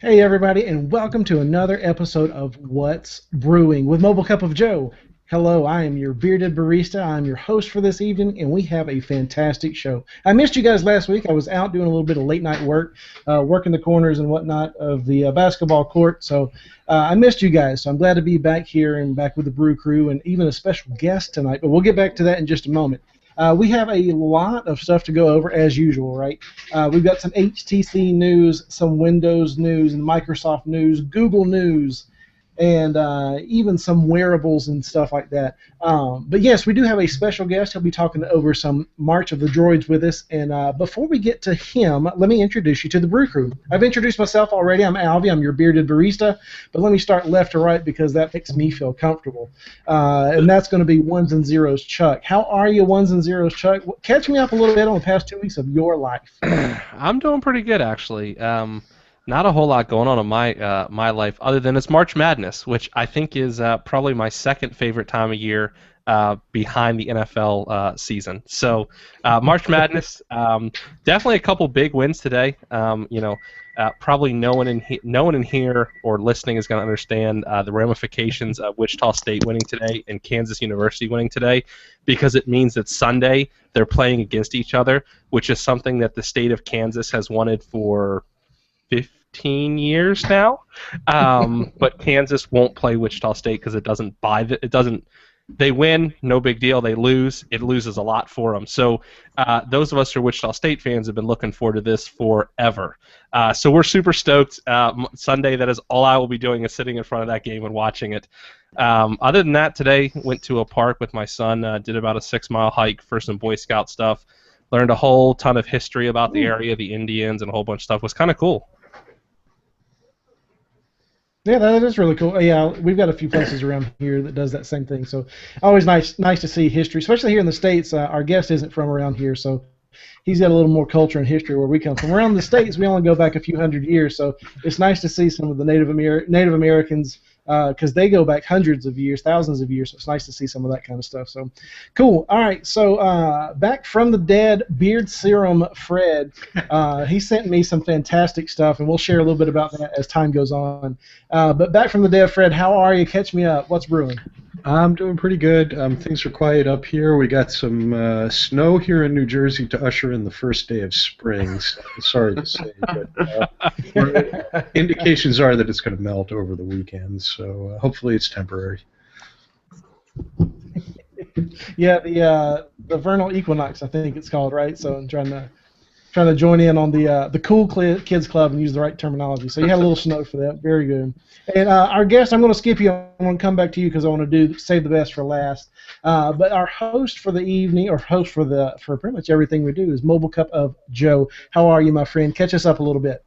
Hey everybody, and welcome to another episode of What's Brewing with Mobile Cup of Joe. Hello, I am your bearded barista. I'm your host for this evening, and we have a fantastic show. I missed you guys last week. I was out doing a little bit of late night work, working the corners and whatnot of the basketball court, so I missed you guys. So I'm glad to be back here and back with the brew crew and even a special guest tonight, but we'll get back to that in just a moment. We have a lot of stuff to go over as usual, right? We've got some HTC news, some Windows news, and Microsoft news, Google news, and even some wearables and stuff like that. But yes, we do have a special guest. He'll be talking over some March of the Droids with us. And before we get to him, let me introduce you to the brew crew. I've introduced myself already. I'm Alvie. I'm your bearded barista. But let me start left to right because that makes me feel comfortable. And that's going to be Ones and Zeros Chuck. How are you, Ones and Zeros Chuck? Catch me up a little bit on the past 2 weeks of your life. I'm doing pretty good, actually. Not a whole lot going on in my life other than it's March Madness, which I think is probably my second favorite time of year behind the NFL season. So March Madness, definitely a couple big wins today. Probably no one in here or listening is going to understand the ramifications of Wichita State winning today and Kansas University winning today, because it means that Sunday they're playing against each other, which is something that the state of Kansas has wanted for 15 years now, but Kansas won't play Wichita State because it doesn't buy it doesn't. They win, no big deal. They lose, it loses a lot for them. So those of us who are Wichita State fans have been looking forward to this forever. So we're super stoked. Sunday, that is all I will be doing, is sitting in front of that game and watching it. Other than that, today went to a park with my son, did about a 6-mile hike for some Boy Scout stuff. Learned a whole ton of history about the area, the Indians, and a whole bunch of stuff. It was kind of cool. Yeah, that is really cool. Yeah, we've got a few places around here that does that same thing. So always nice to see history, especially here in the States. Our guest isn't from around here, so he's got a little more culture and history where we come from. Around the States, we only go back a few hundred years, so it's nice to see some of the Native Americans, because they go back hundreds of years, thousands of years, so it's nice to see some of that kind of stuff. So cool. All right, so back from the dead, Beard Serum Fred, he sent me some fantastic stuff, and we'll share a little bit about that as time goes on. But back from the dead, Fred, how are you? Catch me up. What's brewing? I'm doing pretty good. Things are quiet up here. We got some snow here in New Jersey to usher in the first day of spring. Sorry to say, but indications are that it's going to melt over the weekend, so hopefully it's temporary. Yeah, the vernal equinox, I think it's called, right? So I'm trying to join in on the cool kids club and use the right terminology. So you had a little snow for that. Very good. And our guest, I'm going to skip you. I'm going to come back to you because I want to save the best for last. But our host for the evening, or host for pretty much everything we do, is Mobile Cup of Joe. How are you, my friend? Catch us up a little bit.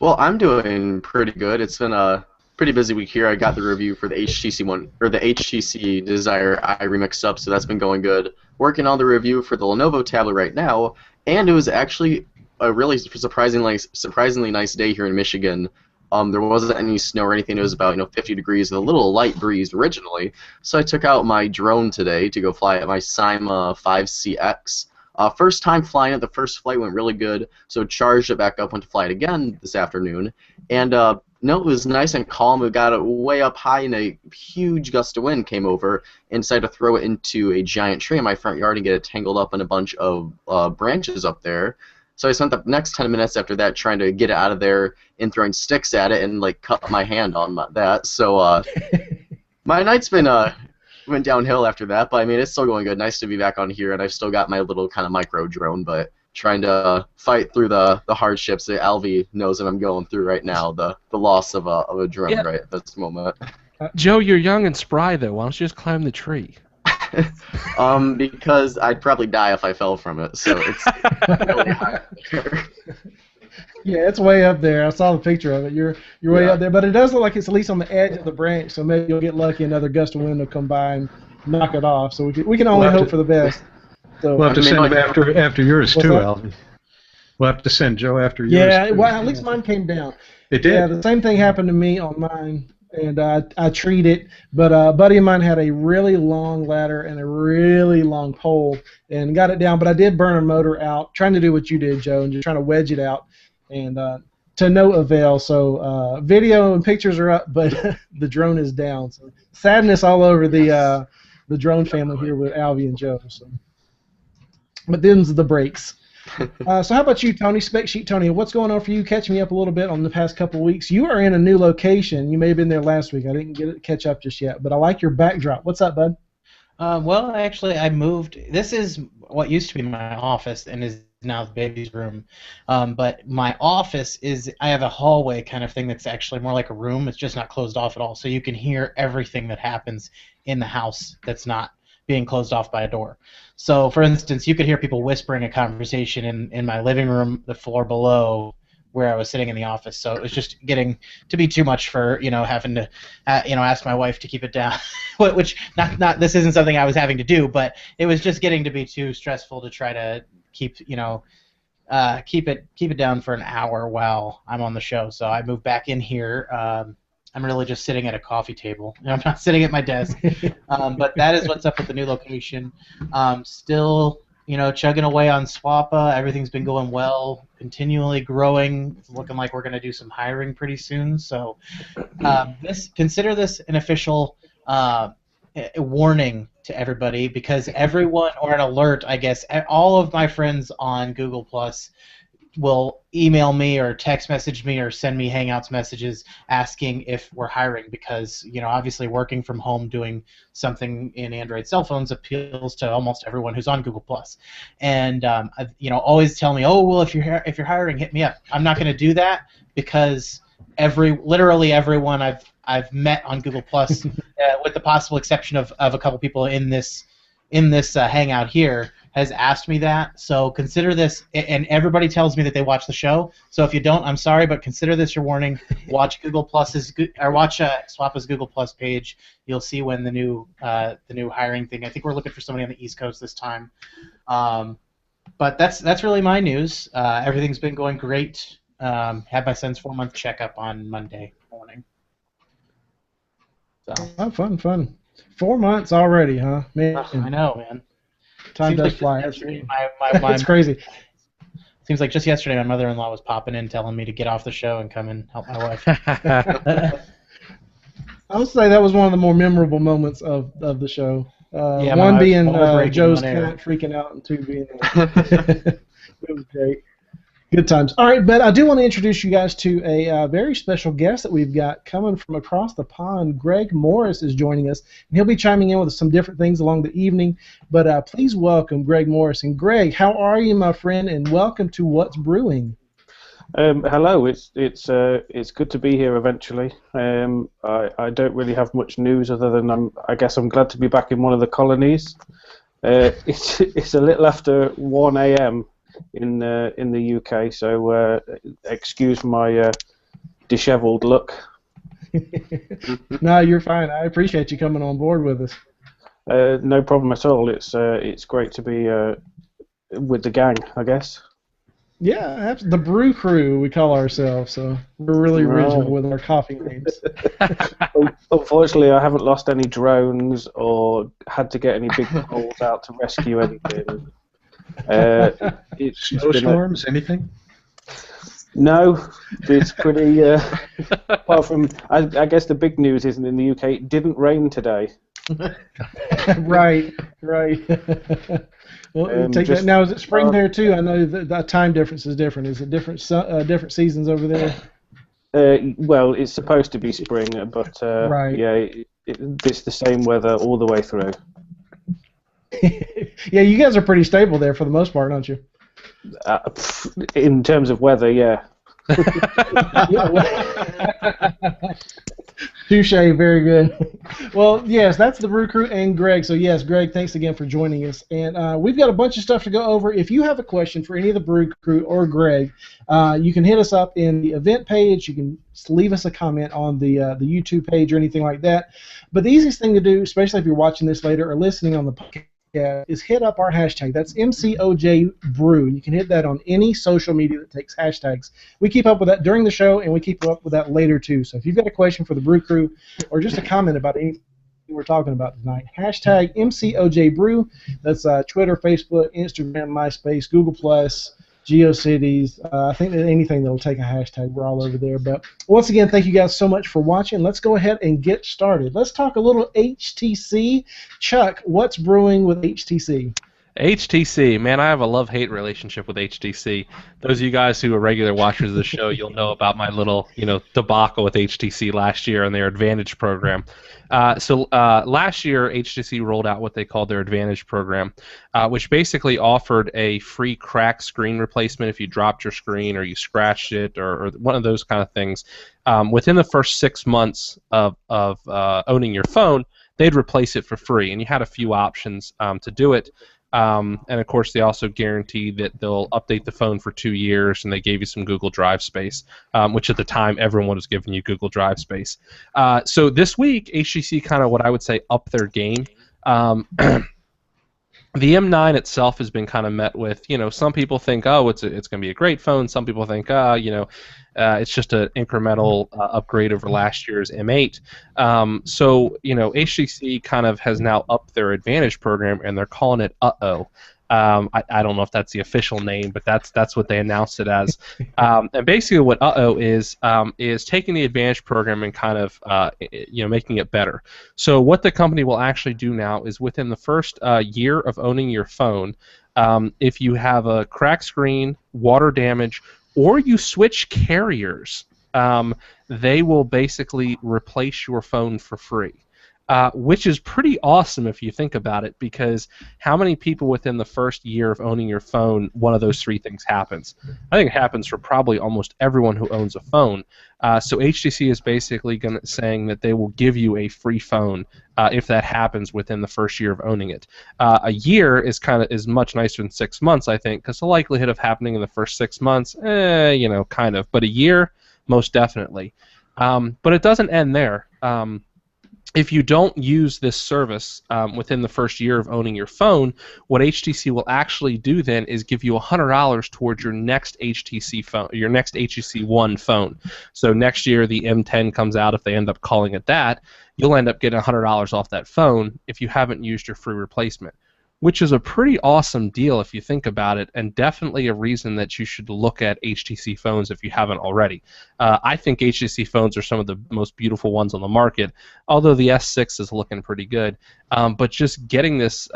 Well, I'm doing pretty good. It's been a pretty busy week here. I got the review for the HTC one, or the HTC Desire iRemix up, so that's been going good. Working on the review for the Lenovo tablet right now, and it was actually a really surprisingly nice day here in Michigan. There wasn't any snow or anything. It was about 50 degrees with a little light breeze originally. So I took out my drone today to go fly at my Cyma 5CX. First time flying it. The first flight went really good. So charged it back up, went to fly it again this afternoon. And no, it was nice and calm. It got it way up high, and a huge gust of wind came over and decided to throw it into a giant tree in my front yard and get it tangled up in a bunch of branches up there. So I spent the next 10 minutes after that trying to get it out of there and throwing sticks at it and cut my hand on that. So my night's went downhill after that, but I mean it's still going good. Nice to be back on here, and I've still got my little kind of micro drone, but trying to fight through the hardships that Alvie knows that I'm going through right now. The loss of a drone right at this moment. Joe, you're young and spry though. Why don't you just climb the tree? Because I'd probably die if I fell from it, so it's really high up there. Yeah, it's way up there. I saw the picture of it. You're way up there, but it does look like it's at least on the edge of the branch, so maybe you'll get lucky, another gust of wind will come by and knock it off. So we can only hope for the best. So, we'll have to send him after yours too, Alvin. We'll have to send Joe after yours. Yeah, well, at least mine came down. It did? Yeah, the same thing happened to me on mine. And I treat it, but a buddy of mine had a really long ladder and a really long pole and got it down, but I did burn a motor out, trying to do what you did, Joe, and just trying to wedge it out. And to no avail. So video and pictures are up, but the drone is down. So sadness all over the drone family here with Alvie and Joe. So. But them's the breaks. So how about you, Tony? Spec Sheet Tony, what's going on for you? Catch me up a little bit on the past couple of weeks. You are in a new location. You may have been there last week. I didn't get it catch up just yet, but I like your backdrop. What's up, bud? Well, actually, I moved. This is what used to be my office and is now the baby's room. But my office I have a hallway kind of thing that's actually more like a room. It's just not closed off at all. So you can hear everything that happens in the house that's not being closed off by a door. So, for instance, you could hear people whispering a conversation in my living room, the floor below where I was sitting in the office. So it was just getting to be too much for, having to, ask my wife to keep it down, which not this isn't something I was having to do, but it was just getting to be too stressful to try to keep, keep it down for an hour while I'm on the show. So I moved back in here. I'm really just sitting at a coffee table. I'm not sitting at my desk. But that is what's up with the new location. Still, chugging away on SWAPA. Everything's been going well, continually growing. It's looking like we're going to do some hiring pretty soon. So consider this an official warning to everybody, because everyone, or an alert, I guess, all of my friends on Google Plus will email me or text message me or send me Hangouts messages asking if we're hiring, because obviously working from home doing something in Android cell phones appeals to almost everyone who's on Google Plus, and always tell me, oh well, if you're hiring, hit me up. I'm not going to do that, because literally everyone I've met on Google Plus, with the possible exception of a couple people in this Hangout here, has asked me that. So consider this, and everybody tells me that they watch the show. So if you don't, I'm sorry, but consider this your warning. Watch Google Plus's or watch SWAPA's Google Plus page. You'll see when the new hiring thing. I think we're looking for somebody on the East Coast this time. But that's really my news. Everything's been going great. Had my son's 4-month checkup on Monday morning. So. Oh, fun. 4 months already, huh? Man, I know, man. Time does fly. It's crazy. Seems like just yesterday my mother-in-law was popping in telling me to get off the show and come and help my wife. I would say that was one of the more memorable moments of the show. One being Joe's cat freaking out, and two being it was great. Good times. All right, but I do want to introduce you guys to a very special guest that we've got coming from across the pond. Greg Morris is joining us, and he'll be chiming in with some different things along the evening. But please welcome Greg Morris. And Greg, how are you, my friend? And welcome to What's Brewing. Hello. It's good to be here eventually. I don't really have much news other than I guess I'm glad to be back in one of the colonies. It's a little after 1 a.m. in the UK, so excuse my dishevelled look. No, you're fine. I appreciate you coming on board with us. No problem at all. It's great to be with the gang, I guess. Yeah, the Brew Crew we call ourselves, so we're really original with our coffee names. Unfortunately, I haven't lost any drones or had to get any big poles out to rescue anything. Snowstorms, anything? No, it's pretty. Apart from, I guess the big news isn't in the UK. It didn't rain today. Right. Well, take that now. Is it spring there too? I know the time difference is different. Is it different seasons over there? Well, it's supposed to be spring, but right. Yeah, it's the same weather all the way through. Yeah, you guys are pretty stable there for the most part, aren't you? In terms of weather, yeah. Touche, very good. Well, yes, that's the Brew Crew and Greg. So, yes, Greg, thanks again for joining us. And we've got a bunch of stuff to go over. If you have a question for any of the Brew Crew or Greg, you can hit us up in the event page. You can leave us a comment on the YouTube page or anything like that. But the easiest thing to do, especially if you're watching this later or listening on the podcast, is hit up our hashtag. That's MCOJBrew. You can hit that on any social media that takes hashtags. We keep up with that during the show, and we keep up with that later too. So if you've got a question for the Brew Crew or just a comment about anything we're talking about tonight, hashtag MCOJBrew. That's Twitter, Facebook, Instagram, MySpace, Google+, GeoCities. I think that anything that'll take a hashtag, we're all over there. But once again, thank you guys so much for watching. Let's go ahead and get started. Let's talk a little HTC. Chuck, what's brewing with HTC? HTC, man, I have a love-hate relationship with HTC. Those of you guys who are regular watchers of the show, you'll know about my little, debacle with HTC last year and their Advantage program. So last year, HTC rolled out what they called their Advantage program, which basically offered a free cracked screen replacement if you dropped your screen or you scratched it or one of those kind of things. Within the first 6 months of owning your phone, they'd replace it for free, and you had a few options to do it. And of course, they also guarantee that they'll update the phone for 2 years, and they gave you some Google Drive space, which at the time everyone was giving you Google Drive space. So this week, HTC kind of what I would say upped their game. The M9 itself has been kind of met with, some people think, oh, it's going to be a great phone. Some people think, it's just an incremental upgrade over last year's M8. So, HTC kind of has now upped their Advantage program, and they're calling it Uh-Oh. I don't know if that's the official name, but that's what they announced it as. And basically what Uh-Oh is taking the Advantage program and kind of making it better. So what the company will actually do now is within the first year of owning your phone, if you have a cracked screen, water damage, or you switch carriers, they will basically replace your phone for free. Which is pretty awesome if you think about it, because how many people within the first year of owning your phone, one of those three things happens? I think it happens for probably almost everyone who owns a phone. So HTC is basically saying that they will give you a free phone if that happens within the first year of owning it. A year is much nicer than 6 months, I think, because the likelihood of happening in the first 6 months, kind of. But a year, most definitely. But it doesn't end there. If you don't use this service within the first year of owning your phone, what HTC will actually do then is give you $100 towards your next HTC phone, your next HTC One phone. So next year the M10 comes out, if they end up calling it that, you'll end up getting $100 off that phone if you haven't used your free replacement, which is a pretty awesome deal if you think about it, and definitely a reason that you should look at HTC phones if you haven't already. I think HTC phones are some of the most beautiful ones on the market, although the S6 is looking pretty good. But just getting this,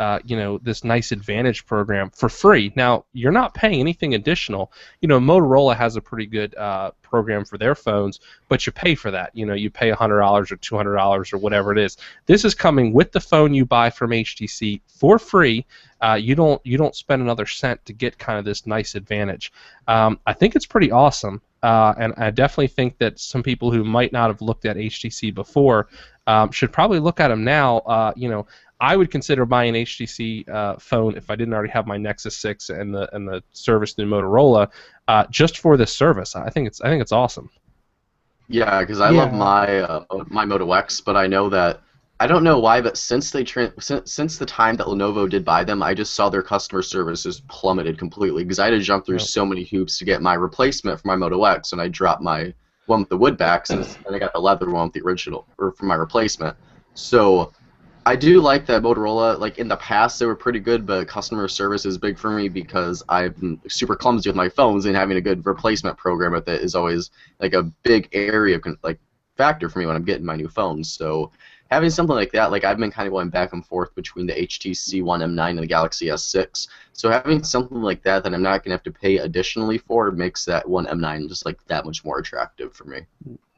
this nice Advantage program for free. Now, you're not paying anything additional. Motorola has a pretty good program for their phones, but you pay for that. You pay $100 or $200 or whatever it is. This is coming with the phone you buy from HTC for free. You don't spend another cent to get kind of this nice Advantage. I think it's pretty awesome, and I definitely think that some people who might not have looked at HTC before should probably look at them now. I would consider buying an HTC phone if I didn't already have my Nexus 6 and the service through Motorola, just for this service. I think it's awesome. Yeah, because I love my Moto X, but I know that I don't know why, but since the time that Lenovo did buy them, I just saw their customer service has plummeted completely. Because I had to jump through so many hoops to get my replacement for my Moto X, and I dropped my one with the wood backs, and I got the leather one with the original, or for my replacement. So I do like that Motorola. Like in the past, they were pretty good, but customer service is big for me because I'm super clumsy with my phones, and having a good replacement program with it is always like a big area of factor for me when I'm getting my new phones. So having something like that, I've been kind of going back and forth between the HTC One M9 and the Galaxy S6. So having something like that I'm not going to have to pay additionally for makes that One M9 just that much more attractive for me.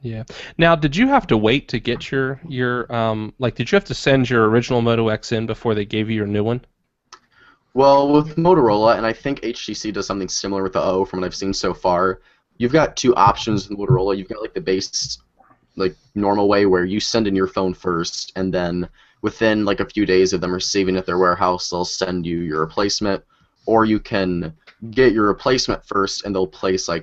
Yeah. Now, did you have to wait to get your did you have to send your original Moto X in before they gave you your new one? Well, with Motorola, and I think HTC does something similar with the O from what I've seen so far, you've got two options with Motorola. You've got the base normal way where you send in your phone first, and then within a few days of them receiving it at their warehouse, they'll send you your replacement. Or you can get your replacement first, and they'll place a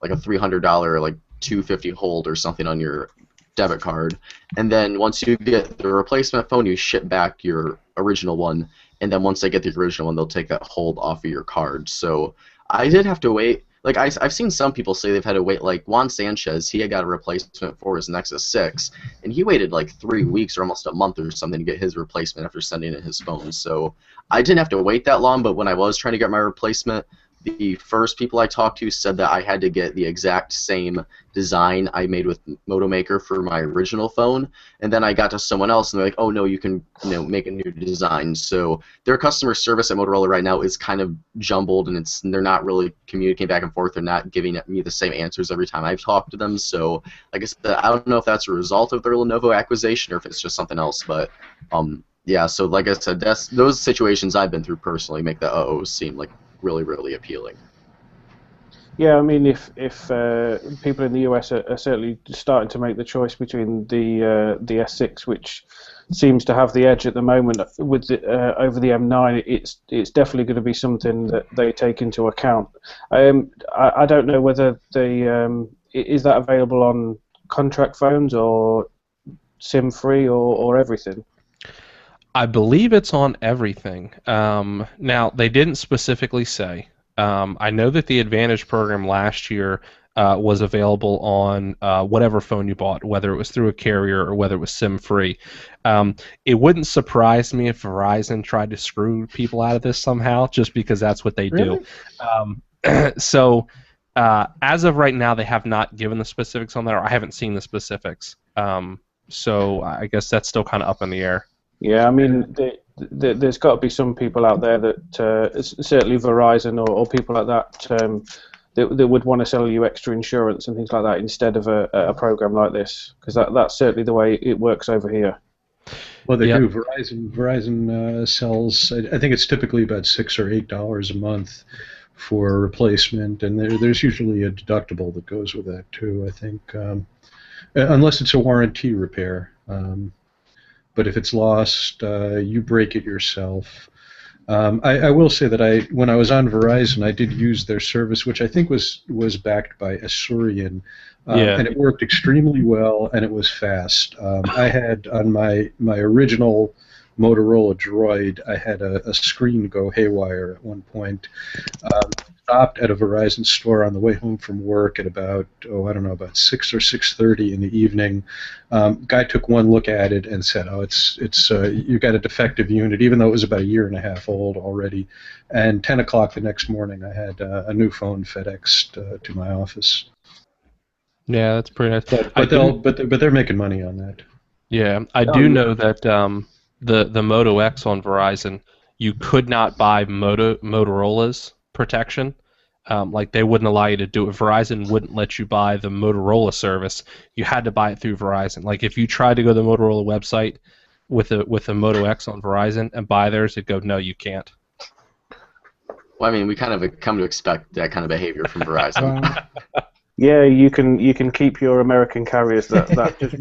$300 $250 hold or something on your debit card, and then once you get the replacement phone, you ship back your original one, and then once they get the original one, they'll take that hold off of your card. So I did have to wait. I've seen some people say they've had to wait. Juan Sanchez, he had got a replacement for his Nexus 6, and he waited 3 weeks or almost a month or something to get his replacement after sending in his phone. So I didn't have to wait that long, but when I was trying to get my replacement, the first people I talked to said that I had to get the exact same design I made with Moto Maker for my original phone, and then I got to someone else and they're like, oh no, you can make a new design. So their customer service at Motorola right now is kind of jumbled, and they're not really communicating back and forth. They're not giving me the same answers every time I've talked to them. So like I said, I don't know if that's a result of their Lenovo acquisition or if it's just something else, but yeah, so like I said, those situations I've been through personally make the uh-ohs seem like really, really appealing. Yeah, I mean, if people in the US are certainly starting to make the choice between the S6, which seems to have the edge at the moment with over the M9, it's definitely going to be something that they take into account. I don't know whether is that available on contract phones or SIM free or everything. I believe it's on everything. Now, they didn't specifically say. I know that the Advantage program last year was available on whatever phone you bought, whether it was through a carrier or whether it was SIM-free. It wouldn't surprise me if Verizon tried to screw people out of this somehow, just because that's what they do. So, as of right now, they have not given the specifics on that, or I haven't seen the specifics. So I guess that's still kind of up in the air. Yeah, I mean, there's got to be some people out there that, certainly Verizon or people like that, that would want to sell you extra insurance and things like that instead of a program like this, because that's certainly the way it works over here. Well, they do. Verizon sells, I think it's typically about $6 or $8 a month for a replacement, and there's usually a deductible that goes with that too, I think, unless it's a warranty repair. But if it's lost, you break it yourself. I will say that when I was on Verizon, I did use their service, which I think was backed by Asurion, and it worked extremely well, and it was fast. I had on my original Motorola Droid, I had a screen go haywire at one point. Stopped at a Verizon store on the way home from work at about, about 6 or 6:30 in the evening. Guy took one look at it and said, "Oh, it's you got a defective unit," even though it was about a year and a half old already. And 10 o'clock the next morning, I had a new phone FedExed to my office. Yeah, that's pretty nice. But they're making money on that. Yeah, I do know that the Moto X on Verizon, you could not buy Motorola's protection. Like they wouldn't allow you to do it. Verizon wouldn't let you buy the Motorola service. You had to buy it through Verizon. Like if you tried to go to the Motorola website with a Moto X on Verizon and buy theirs, it'd go, no, you can't. Well, I mean, we kind of come to expect that kind of behavior from Verizon. Yeah, you can keep your American carriers. That just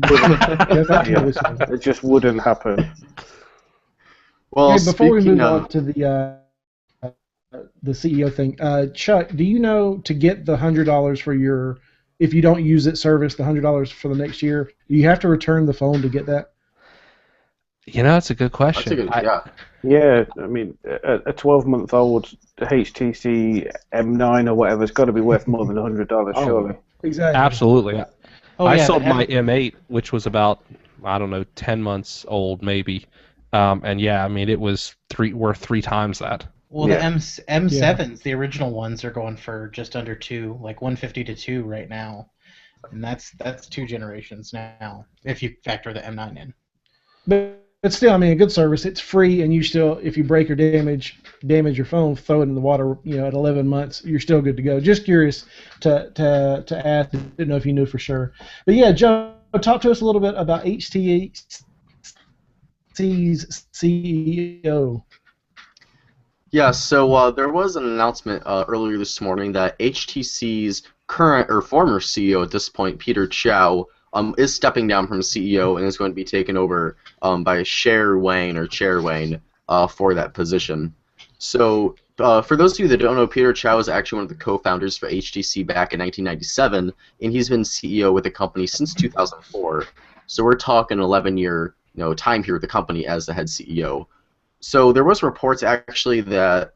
it just wouldn't happen. Well, hey, before we move on to the CEO thing, Chuck, do you know to get the $100 for if you don't use it service, the $100 for the next year, do you have to return the phone to get that? That's a good question. That's a good, yeah, I mean, a 12-month-old HTC M9 or whatever has got to be worth more than $100, surely. Exactly. Absolutely. I sold my M8, which was about, 10 months old maybe, and yeah, I mean, it was worth 3 times that. Well, the M7s, the original ones, are going for just under 2, like 150 to 2 right now, and that's 2 generations now if you factor the M9 in. But still, I mean, a good service. It's free, and you still, if you break or damage your phone, throw it in the water. At 11 months, you're still good to go. Just curious to ask. Didn't know if you knew for sure. But yeah, Joe, talk to us a little bit about HTC's CEO. Yeah, so there was an announcement earlier this morning that HTC's current or former CEO at this point, Peter Chow, is stepping down from CEO and is going to be taken over by Chair Wayne for that position. So for those of you that don't know, Peter Chow is actually one of the co-founders for HTC back in 1997, and he's been CEO with the company since 2004. So we're talking 11-year time here with the company as the head CEO. So there was reports actually that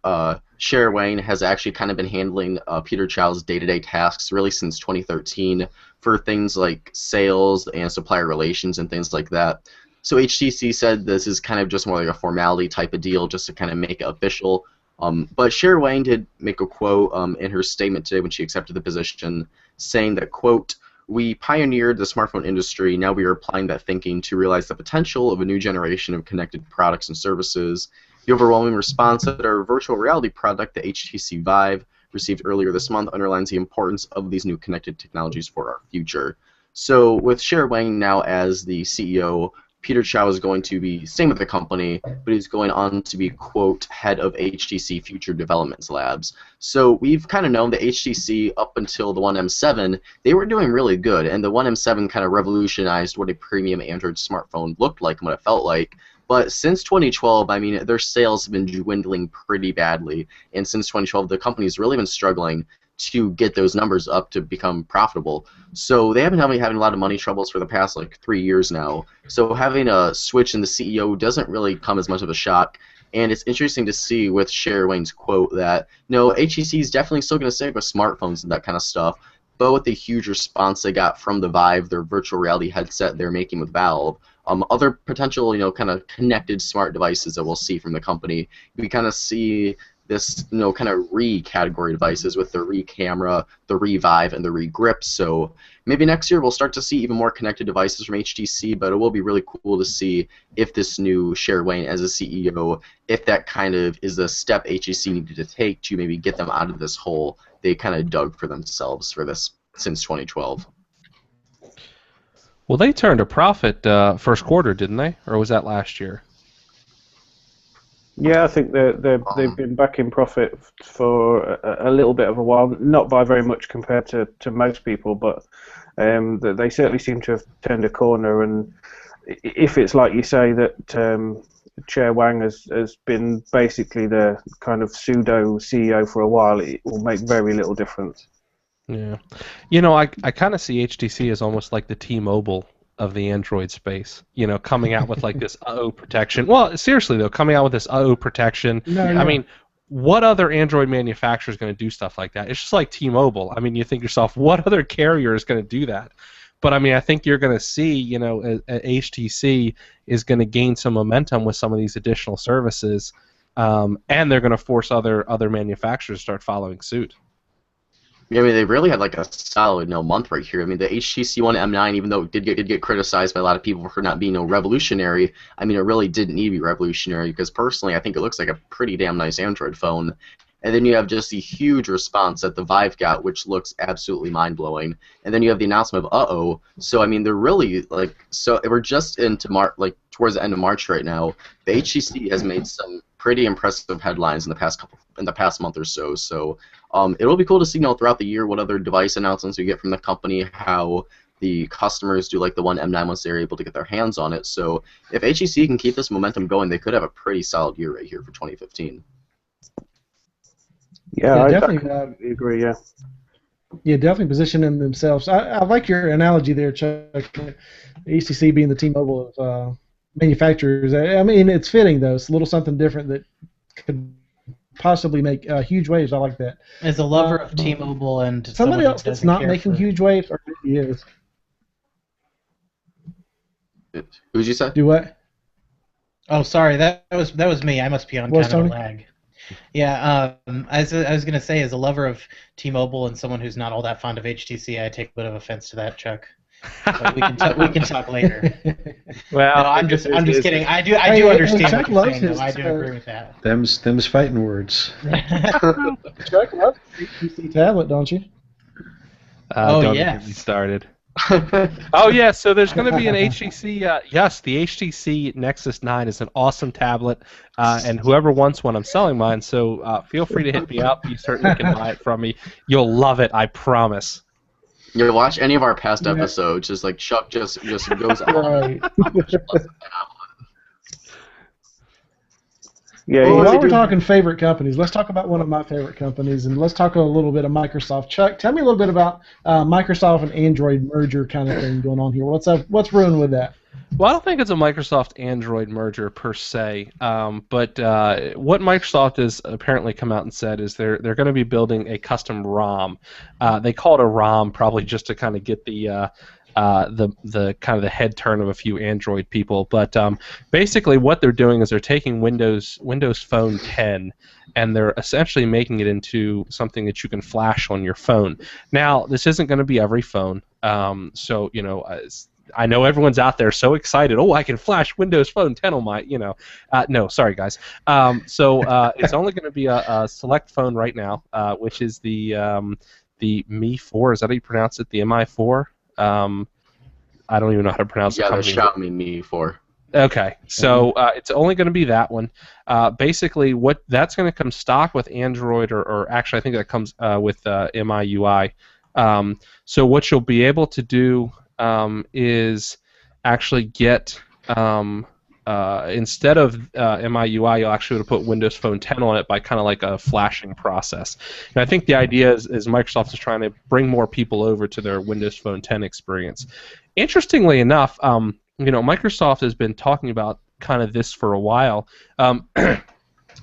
Chair Wayne has actually kind of been handling Peter Chow's day-to-day tasks really since 2013 for things like sales and supplier relations and things like that. So HTC said this is kind of just more like a formality type of deal just to kind of make it official. But Sherry Wang did make a quote in her statement today when she accepted the position, saying that, quote, "We pioneered the smartphone industry. Now we are applying that thinking to realize the potential of a new generation of connected products and services. The overwhelming response that our virtual reality product, the HTC Vive, received earlier this month underlines the importance of these new connected technologies for our future." So with Sherry Wang now as the CEO, Peter Chow is going to be staying with the company, but he's going on to be, quote, head of HTC Future Development Labs. So we've kind of known the HTC up until the One M7, they were doing really good, and the One M7 kind of revolutionized what a premium Android smartphone looked like and what it felt like. But since 2012, I mean, their sales have been dwindling pretty badly, and since 2012, the company's really been struggling to get those numbers up to become profitable. So they have been having a lot of money troubles for the past like 3 years now. So having a switch in the CEO doesn't really come as much of a shock. And it's interesting to see with Sherry Wang's quote that, no, HTC is definitely still going to stick with smartphones and that kind of stuff, but with the huge response they got from the Vive, their virtual reality headset they're making with Valve, other potential, kind of connected smart devices that we'll see from the company, we kind of see this, kind of re-category devices with the re-camera, the re-Vive, and the re-grip. So maybe next year we'll start to see even more connected devices from HTC, but it will be really cool to see if this new Sherry Wang as a CEO, if that kind of is the step HTC needed to take to maybe get them out of this hole they kind of dug for themselves for this since 2012. Well, they turned a profit first quarter, didn't they? Or was that last year? Yeah, I think they've been back in profit for a little bit of a while, not by very much compared to most people, but they certainly seem to have turned a corner. And if it's like you say that Chair Wang has been basically the kind of pseudo CEO for a while, it will make very little difference. Yeah. I kind of see HTC as almost like the T-Mobile of the Android space, coming out with like this uh-oh protection. Well, seriously though, coming out with this uh-oh protection. No. I mean, what other Android manufacturer is going to do stuff like that? It's just like T-Mobile. I mean, you think to yourself, what other carrier is going to do that? But I mean, I think you're going to see, HTC is going to gain some momentum with some of these additional services, and they're going to force other manufacturers to start following suit. I mean, they really had like a solid month right here. I mean, the HTC One M9, even though it did get criticized by a lot of people for not being revolutionary, I mean, it really didn't need to be revolutionary because personally, I think it looks like a pretty damn nice Android phone. And then you have just the huge response that the Vive got, which looks absolutely mind-blowing. And then you have the announcement of uh-oh. So I mean, they're really so we're just into towards the end of March right now. The HTC has made some pretty impressive headlines in the past month or so. So it'll be cool to see throughout the year what other device announcements we get from the company, how the customers do the One M9 once they're able to get their hands on it. So if HTC can keep this momentum going, they could have a pretty solid year right here for 2015. Yeah, I definitely agree. Yeah. Yeah, definitely positioning themselves. I like your analogy there, Chuck. HTC being the T-Mobile of manufacturers. I mean, it's fitting though. It's a little something different that could possibly make huge waves. I like that. As a lover of T-Mobile and somebody else that's not making huge waves, or maybe he is. Who'd you say? Do what? Oh, sorry, that was me. I must be on kind of a lag. Yeah, I was gonna say, as a lover of T-Mobile and someone who's not all that fond of HTC, I take a bit of offense to that, Chuck. But we can talk later. Well, no, I'm just kidding. I do understand what you're saying, though. I do agree with that. Them's fighting words. Chuck loves the HTC tablet, don't you? Don't get me started. Oh yeah, so there's going to be an HTC. Yes, the HTC Nexus 9 is an awesome tablet, and whoever wants one, I'm selling mine. So feel free to hit me up. You certainly can buy it from me. You'll love it, I promise. You watch any of our past episodes, just like Chuck just goes on. Yeah. Well, while we're talking favorite companies, let's talk about one of my favorite companies, and let's talk a little bit of Microsoft. Chuck, tell me a little bit about Microsoft and Android merger kind of thing going on here. What's brewing with that? Well, I don't think it's a Microsoft-Android merger per se, but what Microsoft has apparently come out and said is they're going to be building a custom ROM. They call it a ROM probably just to kind of get the the kind of the head turn of a few Android people. But basically, what they're doing is they're taking Windows Phone 10 and they're essentially making it into something that you can flash on your phone. Now, this isn't going to be every phone, so I know everyone's out there so excited. Oh, I can flash Windows Phone 10 on my, no, sorry guys. So it's only going to be a select phone right now, which is the Mi 4. Is that how you pronounce it? The Mi 4. I don't even know how to pronounce the company. Yeah, the Xiaomi Mi 4. Okay, so it's only going to be that one. Basically, what that's going to come stock with Android, or actually, I think that comes with MIUI. So what you'll be able to do is actually get instead of MIUI, you'll actually put Windows Phone 10 on it by kind of like a flashing process. And I think the idea is Microsoft is trying to bring more people over to their Windows Phone 10 experience. Interestingly enough, Microsoft has been talking about kind of this for a while. I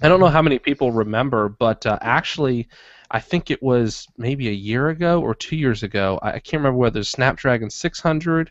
don't know how many people remember, but actually, I think it was maybe a year ago or 2 years ago. I can't remember whether it was Snapdragon 600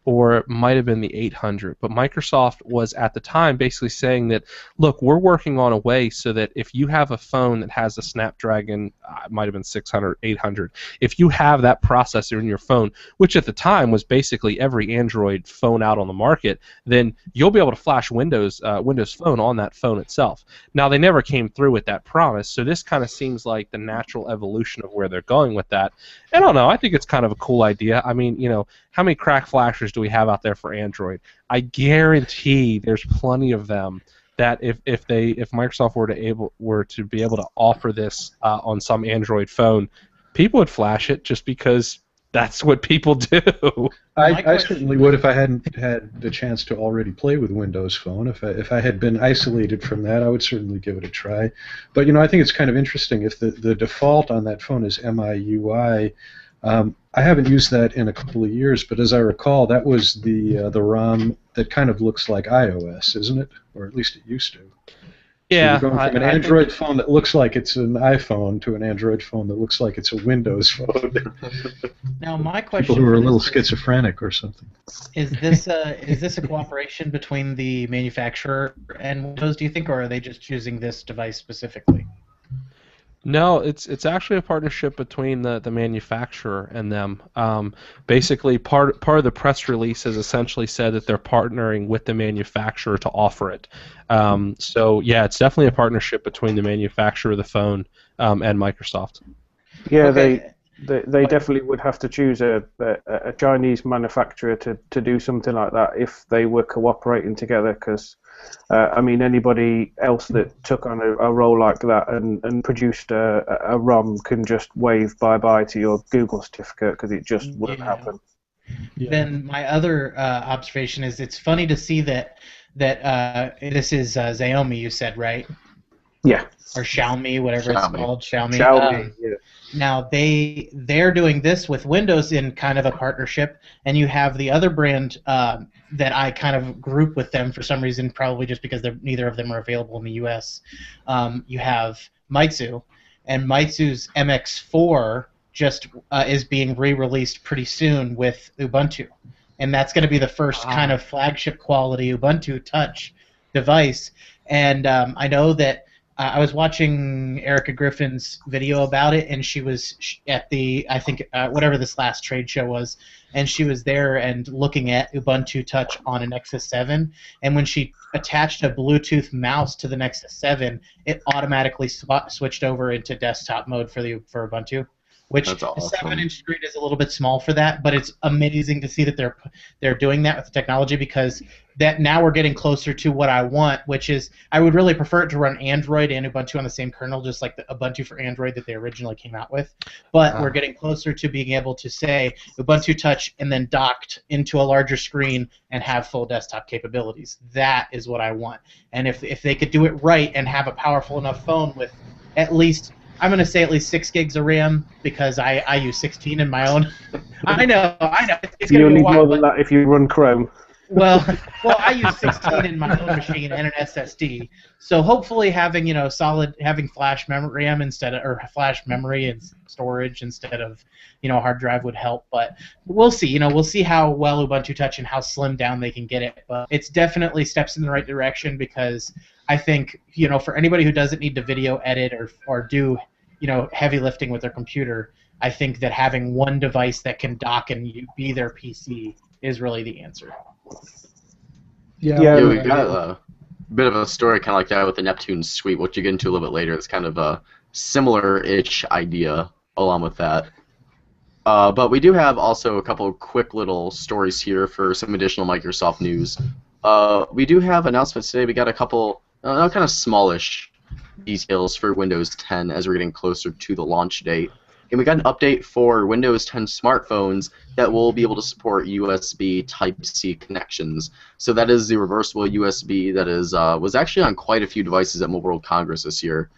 or it might have been the 800. But Microsoft was at the time basically saying that, look, we're working on a way so that if you have a phone that has a Snapdragon, it might have been 600, 800, if you have that processor in your phone, which at the time was basically every Android phone out on the market, then you'll be able to flash Windows Phone on that phone itself. Now, they never came through with that promise, so this kind of seems like the natural evolution of where they're going with that. I don't know. I think it's kind of a cool idea. I mean, how many crack flashers do we have out there for Android? I guarantee there's plenty of them that if Microsoft were to be able to offer this on some Android phone, people would flash it just because that's what people do. I certainly would if I hadn't had the chance to already play with Windows Phone. If I had been isolated from that, I would certainly give it a try. But I think it's kind of interesting if the default on that phone is MIUI. I haven't used that in a couple of years, but as I recall, that was the ROM that kind of looks like iOS, isn't it? Or at least it used to. Yeah. So you're going from an Android phone that looks like it's an iPhone to an Android phone that looks like it's a Windows phone. Now, my question: people who are a little schizophrenic or something. Is this a cooperation between the manufacturer and Windows, do you think, or are they just choosing this device specifically? No, it's actually a partnership between the manufacturer and them. Basically, part of the press release has essentially said that they're partnering with the manufacturer to offer it. So yeah, it's definitely a partnership between the manufacturer of the phone and Microsoft. Yeah, Okay. they definitely would have to choose a Chinese manufacturer to do something like that if they were cooperating together, because anybody else that took on a role like that and produced a ROM can just wave bye-bye to your Google certificate, because it just wouldn't happen. Yeah. Then my other observation is it's funny to see that this is Xiaomi, you said, right? Yeah. Or Xiaomi, whatever it's called, Xiaomi. Yeah. Now they're doing this with Windows in kind of a partnership, and you have the other brand that I kind of group with them for some reason, probably just because neither of them are available in the U.S. You have Meizu, and Meizu's MX4 just is being re-released pretty soon with Ubuntu, and that's going to be the first kind of flagship quality Ubuntu Touch device. And I know that. I was watching Erica Griffin's video about it, and she was at whatever this last trade show was, and she was there and looking at Ubuntu Touch on a Nexus 7, and when she attached a Bluetooth mouse to the Nexus 7, it automatically switched over into desktop mode for Ubuntu, which That's awesome. The 7-inch screen is a little bit small for that, but it's amazing to see that they're doing that with the technology, because that now we're getting closer to what I want, which is I would really prefer it to run Android and Ubuntu on the same kernel, just like the Ubuntu for Android that they originally came out with. But we're getting closer to being able to say Ubuntu Touch and then docked into a larger screen and have full desktop capabilities. That is what I want. And if they could do it right and have a powerful enough phone with at least, I'm going to say at least 6 gigs of RAM, because I use 16 in my own. I know. It's going You'll to be need wild, more than that if you run Chrome. Well, I use 16 in my own machine and an SSD. So hopefully having having flash memory flash memory and storage instead of a hard drive would help. But we'll see. We'll see how well Ubuntu Touch and how slimmed down they can get it. But it's definitely steps in the right direction because I think for anybody who doesn't need to video edit or do heavy lifting with their computer, I think that having one device that can dock and be their PC is really the answer. Yeah, we got a bit of a story kind of like that with the Neptune suite, which you get into a little bit later. It's kind of a similar-ish idea along with that. But we do have also a couple of quick little stories here for some additional Microsoft news. We do have announcements today. We got a couple kind of smallish details for Windows 10 as we're getting closer to the launch date. And we got an update for Windows 10 smartphones that will be able to support USB Type-C connections. So that is the reversible USB that was actually on quite a few devices at Mobile World Congress this year.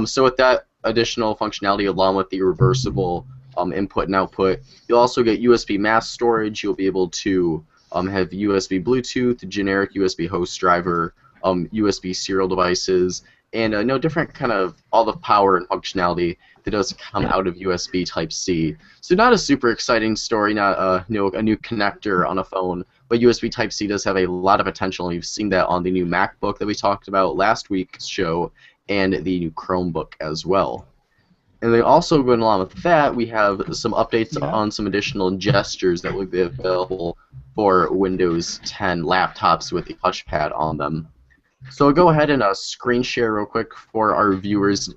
So with that additional functionality along with the reversible input and output, you'll also get USB mass storage. You'll be able to have USB Bluetooth, generic USB host driver, USB serial devices, and different kind of all the power and functionality that does come out of USB Type-C. So not a super exciting story, not a new connector on a phone, but USB Type-C does have a lot of potential, and you've seen that on the new MacBook that we talked about last week's show, and the new Chromebook as well. And then also going along with that, we have some updates on some additional gestures that will be available for Windows 10 laptops with the touchpad on them. So I'll go ahead and screen share real quick for our viewers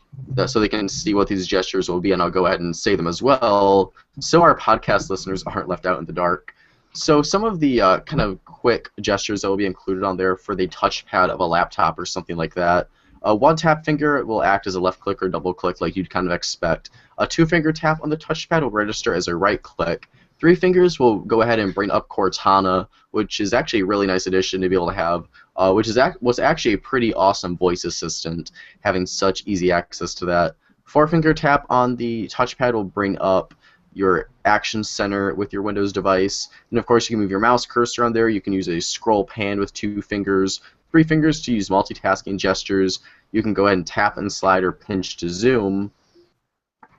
so they can see what these gestures will be, and I'll go ahead and say them as well so our podcast listeners aren't left out in the dark. So some of the kind of quick gestures that will be included on there for the touchpad of a laptop or something like that. One tap finger will act as a left click or double click like you'd kind of expect. A two-finger tap on the touchpad will register as a right click. 3 fingers will go ahead and bring up Cortana, which is actually a really nice addition to be able to have, was actually a pretty awesome voice assistant, having such easy access to that. 4-finger tap on the touchpad will bring up your action center with your Windows device. And of course, you can move your mouse cursor on there. You can use a scroll pan with 2 fingers. 3 fingers to use multitasking gestures. You can go ahead and tap and slide or pinch to zoom.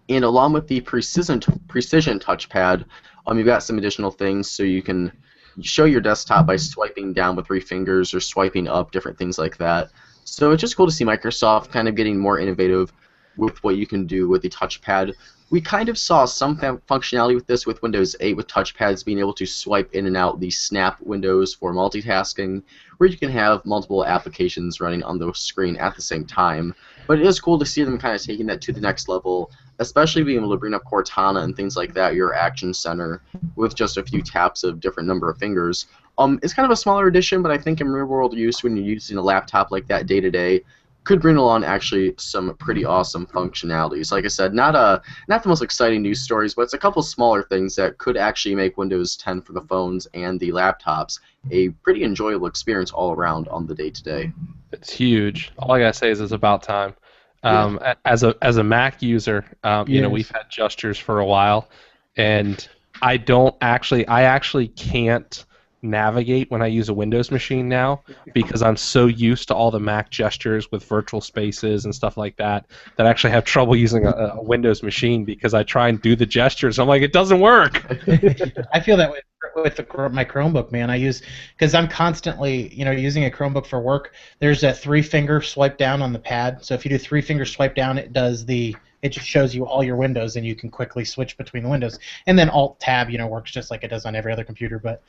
And along with the precision touchpad, you've got some additional things, so you can show your desktop by swiping down with 3 fingers or swiping up, different things like that. So it's just cool to see Microsoft kind of getting more innovative with what you can do with the touchpad. We kind of saw some functionality with this with Windows 8 with touchpads being able to swipe in and out the snap windows for multitasking, where you can have multiple applications running on the screen at the same time. But it is cool to see them kind of taking that to the next level, especially being able to bring up Cortana and things like that, your action center, with just a few taps of different number of fingers. It's kind of a smaller addition, but I think in real-world use, when you're using a laptop like that day-to-day, could bring along actually some pretty awesome functionalities. Like I said, not the most exciting news stories, but it's a couple smaller things that could actually make Windows 10 for the phones and the laptops a pretty enjoyable experience all around on the day-to-day. It's huge. All I gotta say is it's about time. As a Mac user, we've had gestures for a while, and I actually can't navigate when I use a Windows machine now because I'm so used to all the Mac gestures with virtual spaces and stuff like that I actually have trouble using a Windows machine because I try and do the gestures. I'm like, it doesn't work. I feel that way with my Chromebook, man. Because I'm constantly, using a Chromebook for work. There's a 3-finger swipe down on the pad. So if you do 3-finger swipe down, it just shows you all your windows, and you can quickly switch between the windows. And then Alt-Tab, works just like it does on every other computer. But